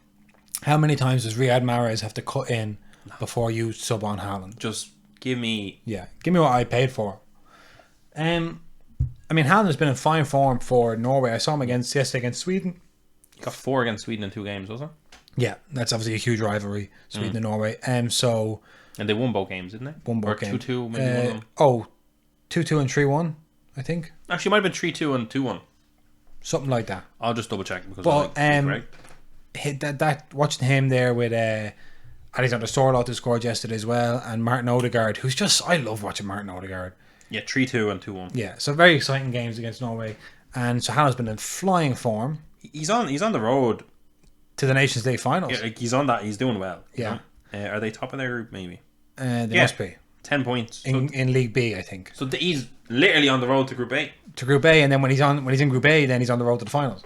How many times does Riyad Mahrez have to cut in before you sub on Haaland? Just give me... Yeah. Give me what I paid for. Haaland has been in fine form for Norway. I saw him yesterday against Sweden. He got 4 against Sweden in 2 games, wasn't it? Yeah. That's obviously a huge rivalry, Sweden and Norway. And they won both games, didn't they? Won both games. 2-2, maybe one of them. 2-2 and 3-1, I think. Actually, it might have been 3-2 and 2-1. Something like that. I'll just double check because watching him there with Alexander Sorloth who scored yesterday as well, and Martin Odegaard, who's just... I love watching Martin Odegaard. Yeah, 3-2 and 2-1. Yeah, so very exciting games against Norway. And so Haaland's been in flying form. He's on the road to the Nations League finals. Yeah, he's on that. He's doing well. Yeah. Are they top of their group? Maybe. They must be 10 points in League B, I think. So he's literally on the road to Group A. To Group A, and then when he's in Group A, then he's on the road to the finals.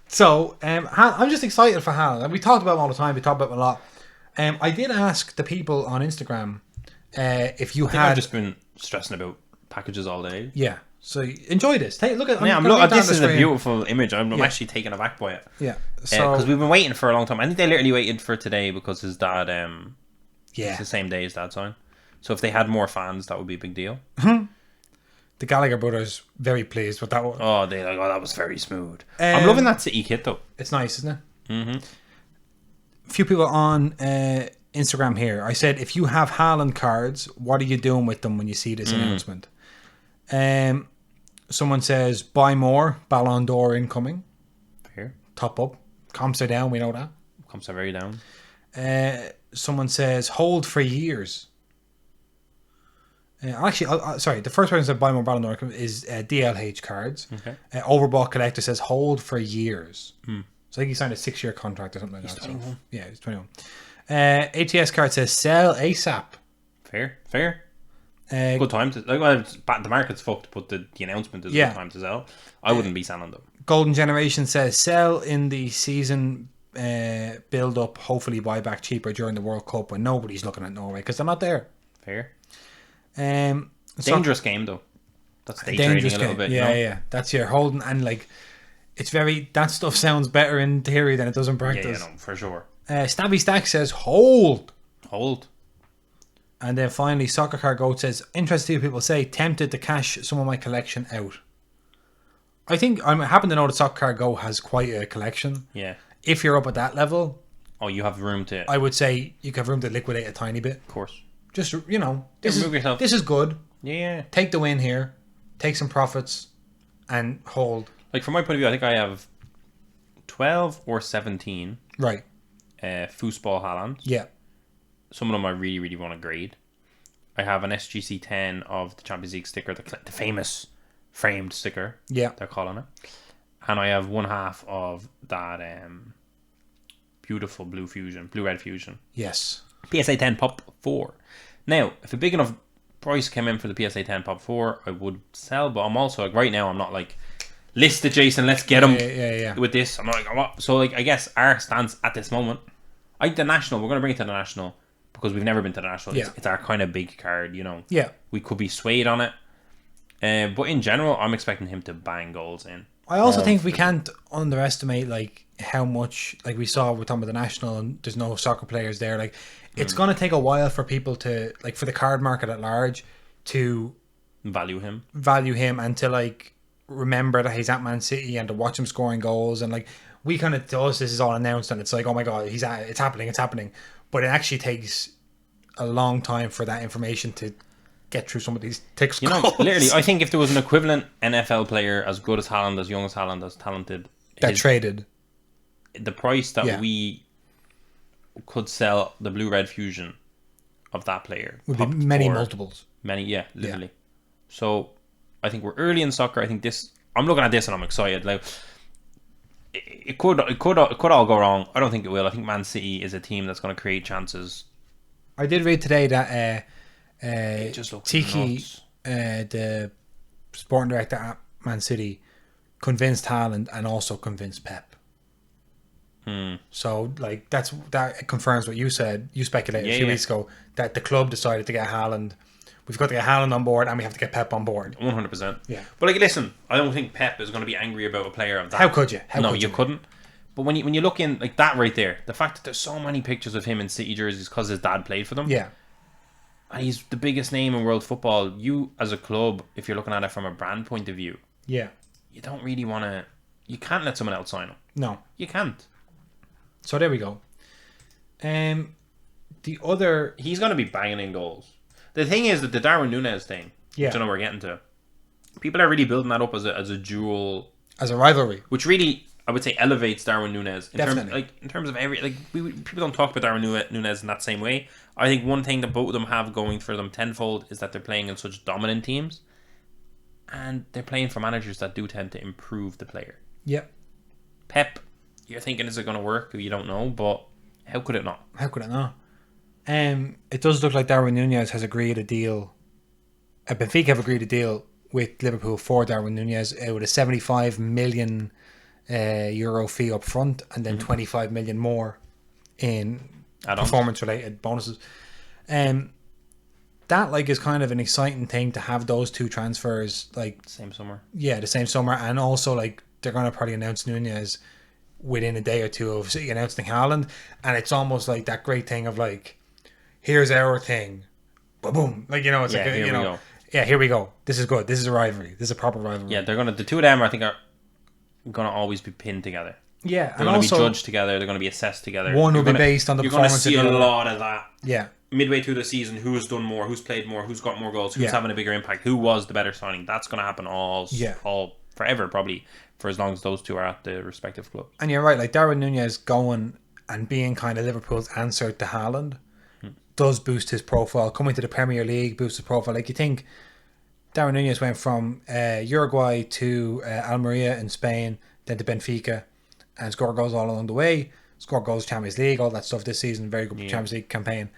So I'm just excited for Haaland. And we talked about him all the time. We talked about him a lot. I did ask the people on Instagram if you had. I've just been stressing about packages all day. Yeah. So enjoy this. Take look at. This is a beautiful image. I'm actually taken aback by it. Yeah. So because we've been waiting for a long time. I think they literally waited for today because his dad. It's the same day his dad signed. So if they had more fans, that would be a big deal. The Gallagher brothers very pleased with that one. Oh, that was very smooth. I'm loving that City kit though. It's nice, isn't it? Mm-hmm. A few people on Instagram here. I said, if you have Haaland cards, what are you doing with them when you see this announcement? Someone says, buy more. Ballon d'Or incoming. Fair. Top up. Comps are down. We know that. Comps are very down. Someone says, hold for years. Sorry. The first person said buy more Ballon d'Or is DLH cards. Okay. Overbought Collector says hold for years. So I think he signed a 6-year contract or something like that. 21. So, yeah, he's 21. ATS card says sell ASAP. Fair. Good time to the market's fucked, but the announcement is a good time to sell. I wouldn't be selling them. Golden Generation says sell in the season build up. Hopefully buy back cheaper during the World Cup when nobody's looking at Norway because they're not there. Fair. Dangerous game though. That's day trading a little bit. Yeah. That's your holding and it's very that stuff sounds better in theory than it does in practice. Yeah, no, for sure. Stabby Stack says hold. And then finally, Soccer Car Goat says, interested to hear people say, tempted to cash some of my collection out. I think I happen to know that Soccer Car Goat has quite a collection. Yeah. If you're up at that level. Oh, you have room to. I would say you have room to liquidate a tiny bit. Of course. Just, this is good. Yeah. Take the win here. Take some profits and hold. From my point of view, I think I have 12 or 17. Right. Foosball Haaland. Yeah. Some of them I really, really want to grade. I have an SGC 10 of the Champions League sticker, the famous framed sticker. Yeah. They're calling it. And I have one half of that beautiful blue-red fusion. Yes. PSA 10 Pop 4. Now, if a big enough price came in for the PSA 10 Pop 4, I would sell, but I'm also, right now, I'm not list it, Jason, let's get them with this. I'm not what? So, I guess our stance at this moment, I think the National, we're going to bring it to the National, because we've never been to the National. Yeah. It's our kind of big card, Yeah. We could be swayed on it. But in general, I'm expecting him to bang goals in. I also think we can't underestimate how much we saw with talking about the National and there's no soccer players there. It's going to take a while for people to for the card market at large to value him and to remember that he's at Man City and to watch him scoring goals and we kind of, to us, this is all announced and it's oh my god, it's happening. But it actually takes a long time for that information to get through some of these thick You know, skulls. literally, I think if there was an equivalent NFL player as good as Haaland, as young as Haaland, as talented, that traded. the price that Yeah. we could sell the blue-red fusion of that player Would be popped many for multiples. Many, yeah, literally. So I think we're early in soccer. I think this. I'm looking at this and I'm excited. Like it could all go wrong. I don't think it will. I think Man City is a team that's going to create chances. I did read today that It just looks Tiki, nuts. the sporting director at Man City, convinced Haaland and also convinced Pep. So like that confirms what you said. You speculated a few weeks ago that the club decided to get Haaland. We've got to get Haaland on board and we have to get Pep on board. 100%. Yeah. But like, listen, I don't think Pep is going to be angry about a player of that. How could you? You couldn't. But when you look in like that right there, the fact that there's so many pictures of him in City jerseys because his dad played for them. Yeah. And he's the biggest name in world football. You as a club, if you're looking at it from a brand point of view, Yeah. you don't really want to. You can't let someone else sign him. No. You can't. So there we go. The other, He's going to be banging in goals. The thing is that the Darwin Núñez thing, Yeah. which I know we're getting to, people are really building that up as a dual, as a rivalry, which really I would say elevates Darwin Núñez Definitely. in terms of every people don't talk about Darwin Núñez in that same way. I think one thing that both of them have going for them tenfold is that they're playing in such dominant teams, and they're playing for managers that do tend to improve the player. Yep. Pep, you're thinking, is it going to work? You don't know, but how could it not? How could it not? It does look like Darwin Núñez has agreed a deal. Benfica have agreed a deal with Liverpool for Darwin Núñez with a 75 million euro fee up front and then 25 million more in Add-ons. performance-related bonuses. That like is kind of an exciting thing to have those two transfers like Same summer. the same summer, and also like they're going to probably announce Núñez within a day or two of City announcing Haaland, and it's almost like that great thing of like, here's our thing, boom, like it's like here we go. here we go. This is good. This is a rivalry. This is a proper rivalry. Yeah, the two of them I think are going to always be pinned together. Yeah, They're and going to also be judged together. They're going to be assessed together. one will be based on the You're going to performance. see of a the other. lot of that. Yeah, Midway through the season, who has done more, who's played more, who's got more goals, who's Yeah. having a bigger impact, who was the better signing. That's going to happen all forever, probably, for as long as those two are at the respective club. and you're right. Like Darwin Núñez going and being kind of Liverpool's answer to Haaland does boost his profile. Coming to the Premier League boosts his profile. Like you think Darwin Núñez went from Uruguay to Almeria in Spain, then to Benfica, and scored goals all along the way. Scored goals Champions League, all that stuff this season. Very good Champions League campaign.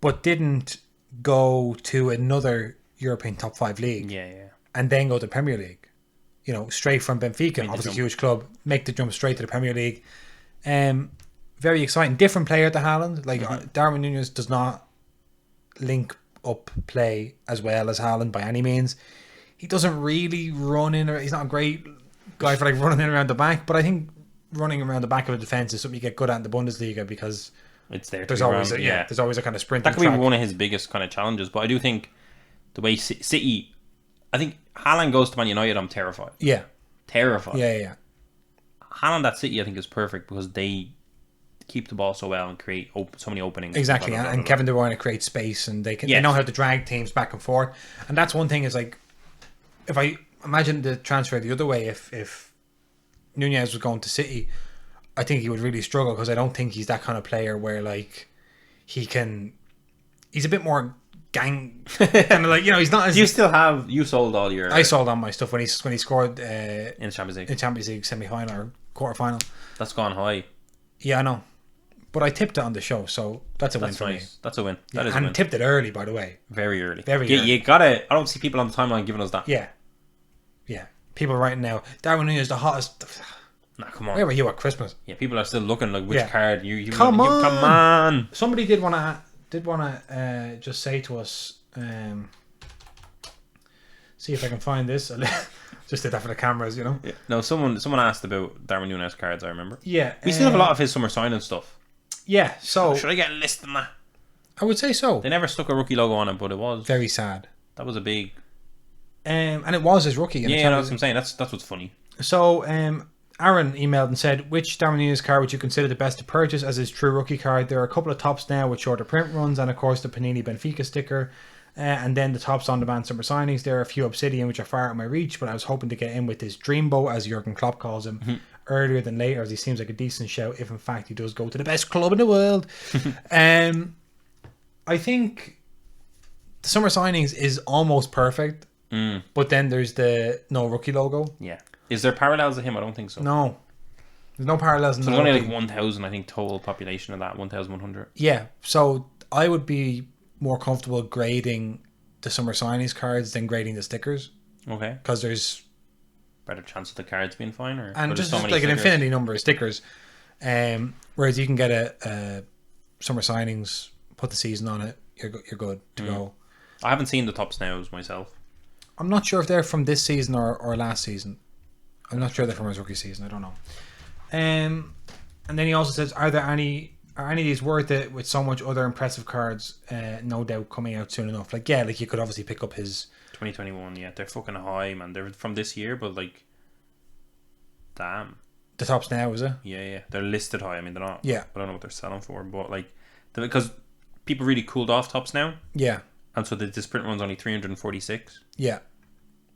But didn't go to another European top 5 league Yeah. and then go to Premier League. Straight from Benfica, obviously a huge club, make the jump straight to the Premier League. Very exciting. Different player to Haaland. Like Darwin Núñez does not link up play as well as Haaland by any means. He doesn't really run in. He's not a great guy for like running in around the back, but I think running around the back of a defense is something you get good at in the Bundesliga because It's there. there's always there's always a kind of sprint. That could be one of his biggest kind of challenges. But I do think the way City, I think Haaland goes to Man United, I'm terrified. Yeah. Terrified. Yeah. Haaland at City, I think, is perfect because they keep the ball so well and create so many openings. Exactly, and Kevin De Bruyne creates space, and they know how to drag teams back and forth. And that's one thing is like, if I imagine the transfer the other way, if Núñez was going to City, I think he would really struggle because I don't think he's that kind of player where like he's a bit more gang kind of like he's not. You sold all your. I sold on my stuff when he scored in Champions League. in Champions League semi-final or quarter-final. That's gone high. Yeah, I know. But I tipped it on the show, so that's a win for me. That's a win. That is a and win. tipped it early, by the way. Very early. Very early. You gotta. I don't see people on the timeline giving us that. Yeah. People writing now. Darwin Núñez is the hottest. Nah, come on. Where were you at Christmas? Yeah, people are still looking like which Yeah. card you Come on. Come on. Somebody did want to just say to us. See if I can find this. Just did that for the cameras, Yeah. No, someone asked about Darwin Núñez cards. I remember. Yeah. We still have a lot of his summer signing stuff. Yeah. So Should I get a list on that? I would say so. They never stuck a rookie logo on it, but it was Very sad. That was a big. And it was his rookie. Yeah, that's what I'm saying. That's what's funny. So Aaron emailed and said, which Darwin Núñez card would you consider the best to purchase as his true rookie card? There are a couple of tops now with shorter print runs, and of course the Panini Benfica sticker, and then the tops on demand summer signings. There are a few Obsidian which are far out of my reach, but I was hoping to get in with this Dreamboat, as Jurgen Klopp calls him, earlier than later, as he seems like a decent shout if in fact he does go to the best club in the world. I think the summer signings is almost perfect, but then there's the no rookie logo. Yeah. Is there parallels to him? I don't think so. No. There's no parallels in so there's only like 1,000, I think, total population of that, 1,100. Yeah. So I would be more comfortable grading the summer signings cards than grading the stickers. Okay. Because there's better chance of the cards being fine, and just so like an infinity number of stickers. Whereas you can get a summer signings, put the season on it, you're good to go. I haven't seen the tops nows myself. I'm not sure if they're from this season or last season. I'm not sure they're from his rookie season. I don't know. And then he also says, are any of these worth it with so much other impressive cards? No doubt coming out soon enough. Like you could obviously pick up his 2021. Yeah, they're fucking high, man. They're from this year, but like, damn. The tops now, is it? Yeah. They're listed high. I mean, they're not. Yeah. I don't know what they're selling for, but like, because people really cooled off tops now. Yeah. And so this print run's only 346. Yeah.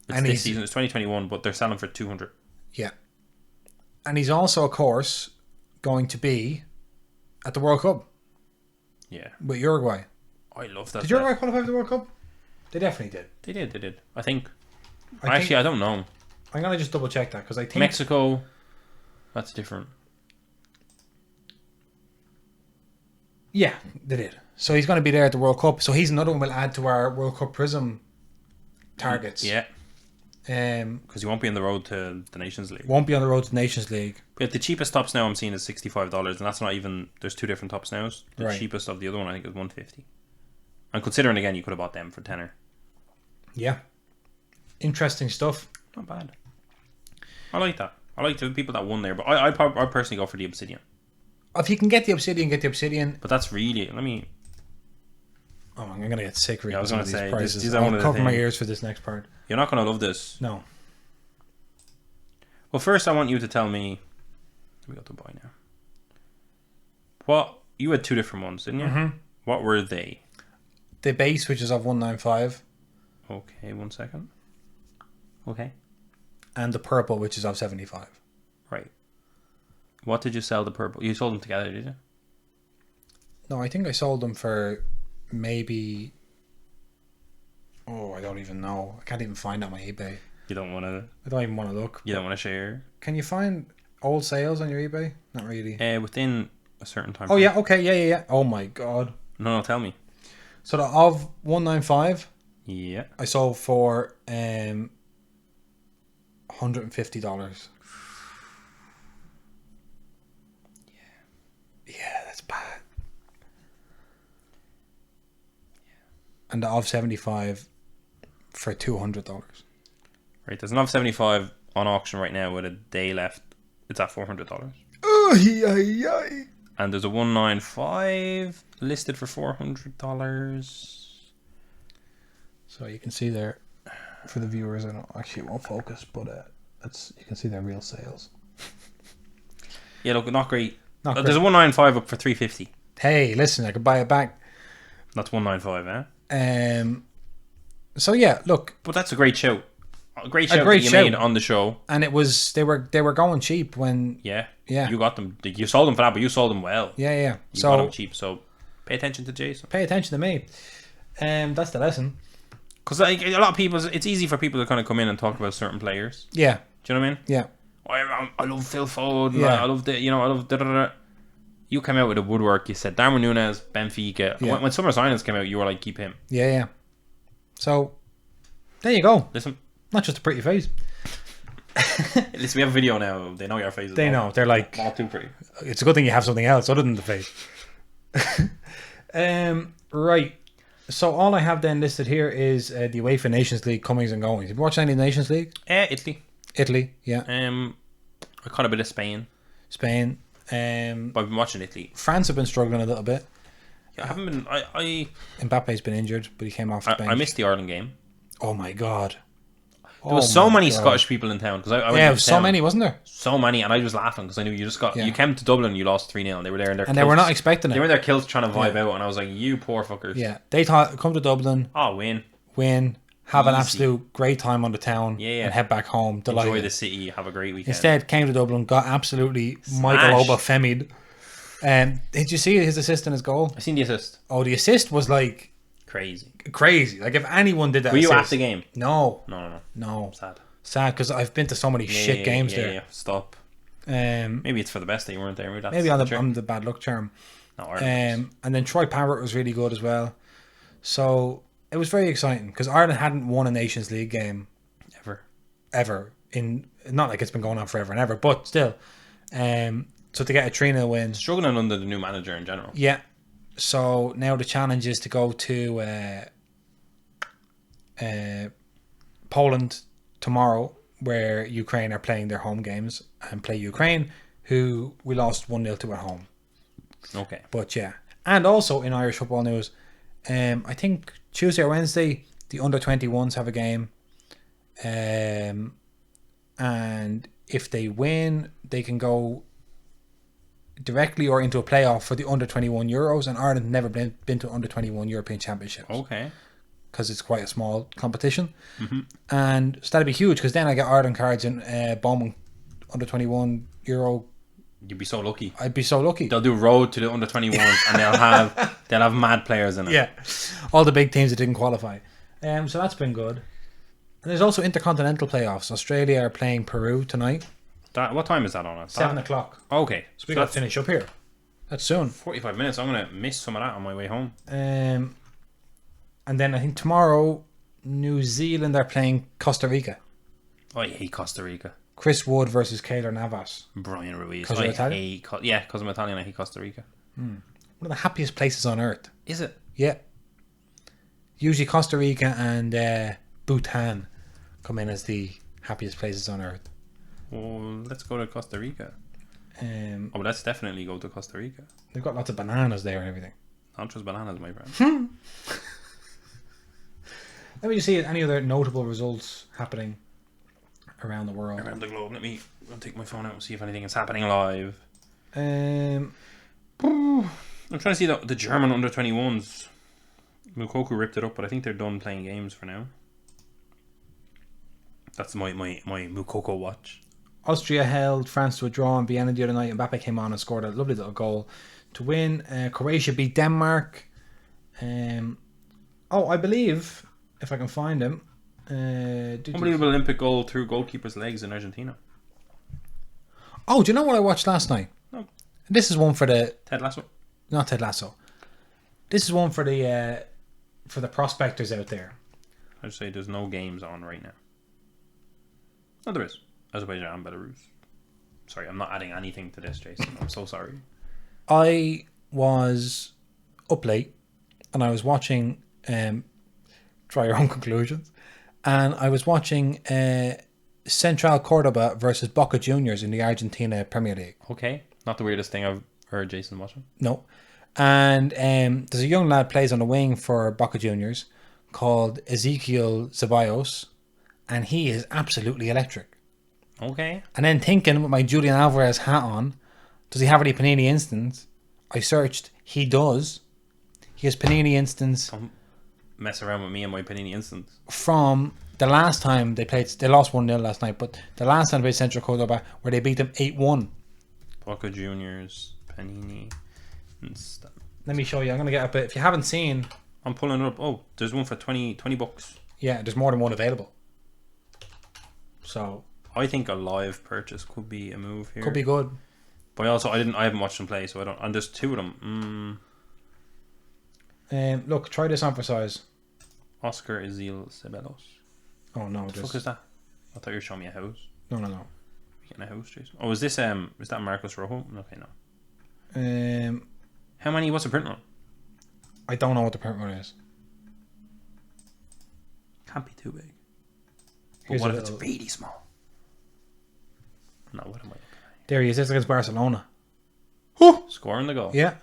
It's and this season. It's 2021, but they're selling for 200. Yeah. And he's also, of course, going to be at the World Cup. Yeah. With Uruguay. I love that. Did Uruguay qualify for the World Cup? They definitely did. They did. I think. Actually, I don't know. I'm going to just double check that because I think. Mexico, that's different. Yeah, they did. So he's going to be there at the World Cup. So he's another one we'll add to our World Cup Prism targets. Yeah. Because you won't be on the road to the Nations League. Won't be on the road to the Nations League. But the cheapest tops now I'm seeing is $65, and that's not even. There's two different tops now. The cheapest of the other one I think is $150. And considering again, you could have bought them for tenner. Yeah, interesting stuff. Not bad. I like that. I like the people that won there, but I personally go for the Obsidian. If you can get the Obsidian, get the Obsidian. But that's really. Let me. Oh, I'm gonna get sick reading I was gonna these say prices. these I'll cover my ears for this next part. You're not gonna love this. No. Well, first I want you to tell me. We got to buy now. What you had two different ones, didn't you? Mm-hmm. What were they? The base, which is of 195. Okay, 1 second. Okay. And the purple, which is of 75. Right. What did you sell the purple? You sold them together, did you? No, I think I sold them for maybe. Oh, I don't even know. I can't even find on my eBay. You don't want to. I don't even want to look. You don't want to share. Can you find old sales on your eBay? Not really. Within a certain time. Oh yeah. Okay. Yeah. Oh my god. No. Tell me. So the of 195. Yeah. I sold for $150. Yeah, that's bad. Yeah. And the of 75 for $200. Right, there's an of 75 on auction right now with a day left. It's at $400. Oh, yeah. And there's a 195 listed for $400. So you can see there, for the viewers, I don't actually, it won't focus, but you can see their real sales. Yeah, look, not great. Not There's a 195 up for $350. Hey, listen, I could buy it back. That's 195, eh? So yeah, look. But that's a great show. A great show that you made on the show. And it was they were going cheap when. Yeah. Yeah. You got them. You sold them for that, but you sold them well. Yeah. You got them cheap, so pay attention to Jason. Pay attention to me. That's the lesson. Because like, a lot of people, it's easy for people to kind of come in and talk about certain players. Yeah. Do you know what I mean? Yeah. I love Phil Foden. Yeah. I love the, I love da. You came out with a woodwork. You said Darwin Núñez, Benfica. Yeah. When summer signings came out, you were like, keep him. Yeah. So there you go. Listen, not just a pretty face. Listen, we have a video now. They know your face. They know. They're like, not too pretty. It's a good thing you have something else other than the face. Right. So all I have then listed here is the UEFA Nations League comings and goings. Have you watched any of the Nations League? Italy, yeah. I caught a bit of Spain. But I've been watching Italy. France have been struggling a little bit. I haven't been. Mbappe's been injured, but he came off Spain. I missed the Ireland game. Oh my god! There was so many Scottish people in town because I went Yeah, to it was so town. many, wasn't there? So many, and I was laughing because I knew you just got you came to Dublin, you lost 3-0, and they were there in their and they were not expecting it. They were in their kilts trying to vibe out, and I was like, "You poor fuckers." Yeah, they thought come to Dublin, win, have an absolute great time on the town, and head back home. Delighted. Enjoy the city, have a great weekend. Instead, came to Dublin, got absolutely Michael Obafemi'd. Did you see his assist and his goal? I seen the assist. Oh, the assist was like crazy. Like if anyone did that, were you at the game? No. Sad because I've been to so many shit games there. Yeah, stop. Maybe it's for the best that you weren't there. Maybe on the bad luck charm. No, and then Troy Parrott was really good as well. So it was very exciting because Ireland hadn't won a Nations League game ever in not like it's been going on forever and ever, but still. So to get a 3-0 win, struggling under the new manager in general. Yeah. So now the challenge is to go to Poland tomorrow, where Ukraine are playing their home games, and play Ukraine, who we lost 1-0 to at home. Okay. But yeah. And also in Irish football news, I think Tuesday or Wednesday, the under-21s have a game. And if they win, they can go directly or into a playoff for the under-21 Euros, and Ireland never been to under-21 European Championships. Okay. Because it's quite a small competition. And so that'd be huge, because then I get Ireland cards in Bowman under-21 Euro. You'd be so lucky. I'd be so lucky. They'll do road to the under-21s and they'll have mad players in it. Yeah. All the big teams that didn't qualify. So that's been good. And there's also intercontinental playoffs. Australia are playing Peru tonight. What time is that on? 7 o'clock. Okay. So we got to finish up here. That's soon. 45 minutes. I'm going to miss some of that on my way home. And then I think tomorrow, New Zealand are playing Costa Rica. I hate Costa Rica. Chris Wood versus Keylor Navas. Brian Ruiz. Because you're Italian? Because I'm Italian, I hate Costa Rica. One of the happiest places on earth. Is it? Yeah. Usually Costa Rica and Bhutan come in as the happiest places on earth. Well, let's go to Costa Rica. Let's definitely go to Costa Rica. They've got lots of bananas there and everything. Not just bananas, my friend. Let me just see any other notable results happening around the world. Around the globe. Let me take my phone out and see if anything is happening live. I'm trying to see the German under-21s. Mukoko ripped it up, but I think they're done playing games for now. That's my Mukoko watch. Austria held France to a draw in Vienna the other night. Mbappe came on and scored a lovely little goal to win. Croatia beat Denmark. I believe, if I can find him. Unbelievable Olympic goal through goalkeeper's legs in Argentina. Oh, do you know what I watched last night? No. This is one for the... Ted Lasso? Not Ted Lasso. This is one for the prospectors out there. I'd say there's no games on right now. No, there is. Azerbaijan, Belarus. Sorry, I'm not adding anything to this, Jason. I'm so sorry. I was up late and I was watching, draw your own conclusions, and I was watching Central Cordoba versus Boca Juniors in the Argentina Premier League. Okay. Not the weirdest thing I've heard Jason watching. No. And there's a young lad plays on the wing for Boca Juniors called Ezequiel Ceballos, and he is absolutely electric. Okay. And then thinking with my Julian Alvarez hat on, does he have any Panini Instants? I searched. He does. He has Panini Instants. Don't mess around with me and my Panini Instants. From the last time they played, they lost 1-0 last night, but the last time they played Central Cordoba, where they beat them 8-1. Boca Juniors, Panini Instant. Let me show you. I'm going to get a bit. If you haven't seen... I'm pulling it up. Oh, there's one for 20 bucks. Yeah, there's more than one available. So... I think a live purchase could be a move here. Could be good. But I haven't watched them play, so I don't. And there's two of them. Look, try this on for size. Oscar Ezequiel Ceballos. Oh no! What the fuck is that? I thought you were showing me a house. No. You getting a house, Jason? Oh, is this is that Marcus Rojo? Okay, no. How many? What's the print run? I don't know what the print run is. Can't be too big. But Here's what if it's really small? No, what am I looking at? There he is. This is against Barcelona. Scoring the goal. Yeah.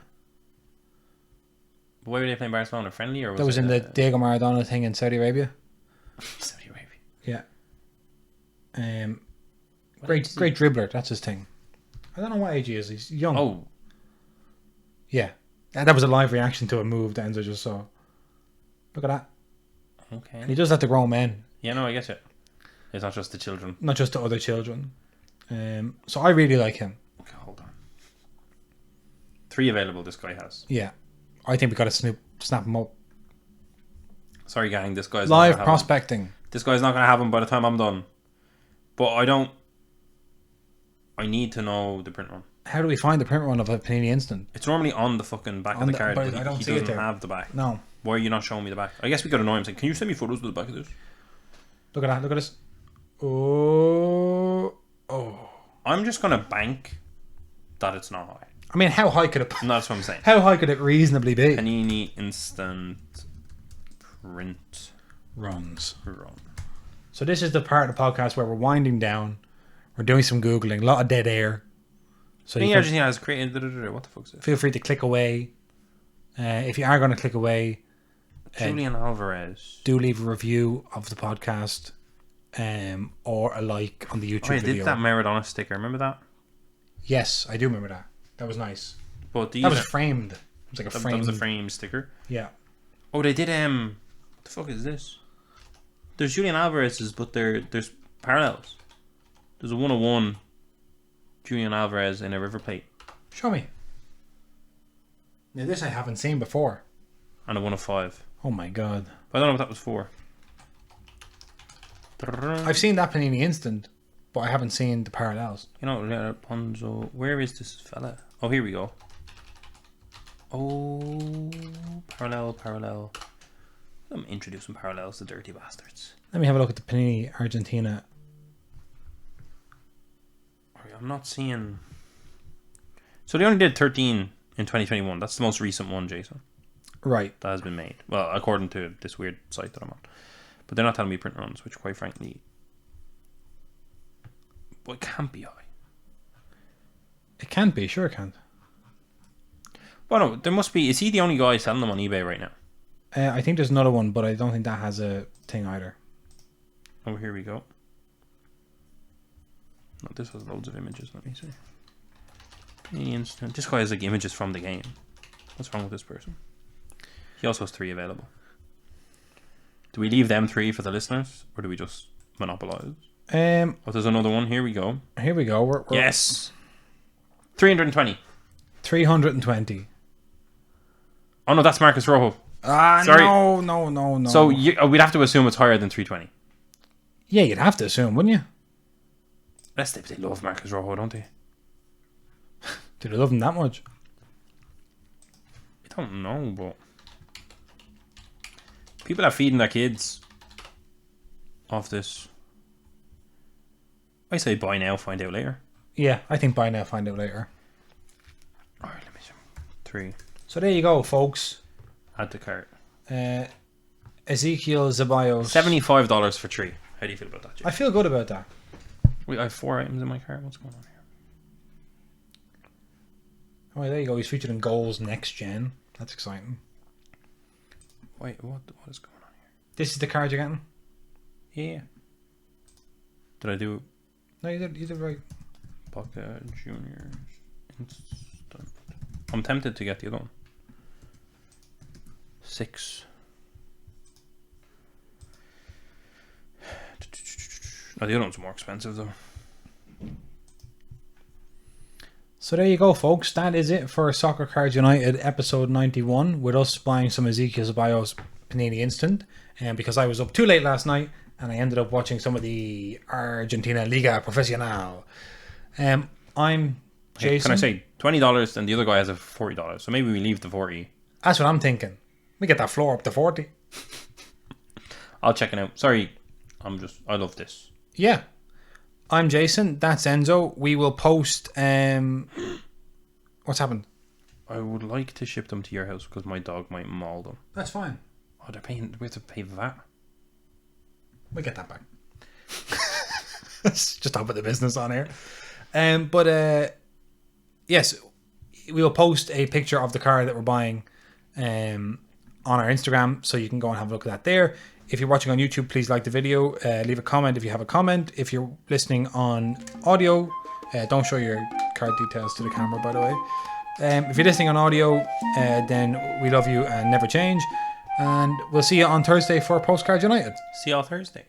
But why were they playing Barcelona? Friendly or was that was in the Diego Maradona thing in Saudi Arabia? Saudi Arabia. Yeah. Great dribbler. That's his thing. I don't know what age he is. He's young. Oh. Yeah. And that was a live reaction to a move that Enzo just saw. Look at that. Okay. And he does that to grown men. Yeah, no, I get it. It's not just the children. Not just to other children. So I really like him. Okay, hold on. 3 available this guy has. Yeah. I think we got to snap him up. Sorry, gang. This guy's live prospecting. This guy's not going to have him by the time I'm done. But I need to know the print run. How do we find the print run of a Panini Instant? It's normally on the fucking back of the card, but I don't he see it doesn't there. have the back. No. Why are you not showing me the back? I guess we could annoy him saying, can you send me photos of the back of this? Look at that. Look at this. Oh. I'm just going to bank that it's not high. I mean, how high could it... No, that's what I'm saying. How high could it reasonably be? Panini Instant Print Runs. Run. So this is the part of the podcast where we're winding down. We're doing some Googling. A lot of dead air. So Panini Argentina has created... What the fuck's this? Feel free to click away. If you are going to click away... Julian Alvarez. Do leave a review of the podcast. Or a like on the YouTube video. Did that Maradona sticker? Remember that? Yes, I do remember that. That was nice. But that was framed. It was like a frame. That was a frame sticker. Yeah. Oh, they did. What the fuck is this? There's Julian Alvarez's, but there's parallels. There's a 101 Julian Alvarez in a River Plate. Show me. Now this I haven't seen before. And a 105. Oh my god. But I don't know what that was for. I've seen that Panini Instant, but I haven't seen the parallels. You know, Ponzo. Where is this fella? Oh, here we go. Oh, parallel. I'm introducing parallels to dirty bastards. Let me have a look at the Panini Argentina. I'm not seeing... So they only did 13 in 2021. That's the most recent one, Jason. Right. That has been made. Well, according to this weird site that I'm on. But they're not telling me print runs, which quite frankly... But it can't be high. It can't be. Sure it can't. Well, no, there must be... Is he the only guy selling them on eBay right now? I think there's another one, but I don't think that has a thing either. Oh, here we go. No, this has loads of images. Let me see. Panini Instant. This guy has like images from the game. What's wrong with this person? He also has 3 available. Do we leave them 3 for the listeners, or do we just monopolize? Oh, there's another one. Here we go. Here we go. We're yes. 320. 320. Oh no, that's Marcus Rojo. Sorry. No. So we'd have to assume it's higher than 320. Yeah, you'd have to assume, wouldn't you? They love Marcus Rojo, don't they? Do they love him that much? I don't know, but people are feeding their kids off this. I say buy now, find out later. Yeah, I think buy now, find out later. Alright, let me see. 3. So there you go, folks. Add to cart. Ezekiel Zeballos. $75 for 3. How do you feel about that, Jay? I feel good about that. Wait, I have 4 items in my cart. What's going on here? Oh, there you go. He's featured in goals next gen. That's exciting. Wait, what is going on here? This is the card you're getting? Yeah. Did I do... No, you did right. Boca Juniors Instant. I'm tempted to get the other one. 6. No, the other one's more expensive though. So there you go, folks. That is it for Soccer Cards United episode 91, with us buying some Ezekiel Zeballos Panini Instant. And because I was up too late last night, and I ended up watching some of the Argentina Liga Profesional. I'm Jason. Can I say $20 and the other guy has a $40? So maybe we leave the 40. That's what I'm thinking. We get that floor up to 40. I'll check it out. Sorry, I love this. Yeah. I'm Jason. That's Enzo. We will post... What's happened? I would like to ship them to your house because my dog might maul them. That's fine. Oh, we have to pay VAT. We get that back. Just top of the business on here. But yes, we will post a picture of the car that we're buying on our Instagram, so you can go and have a look at that there. If you're watching on YouTube, please like the video. Leave a comment if you have a comment. If you're listening on audio, don't show your card details to the camera, by the way. If you're listening on audio, then we love you and never change. And we'll see you on Thursday for Postcard United. See you all Thursday.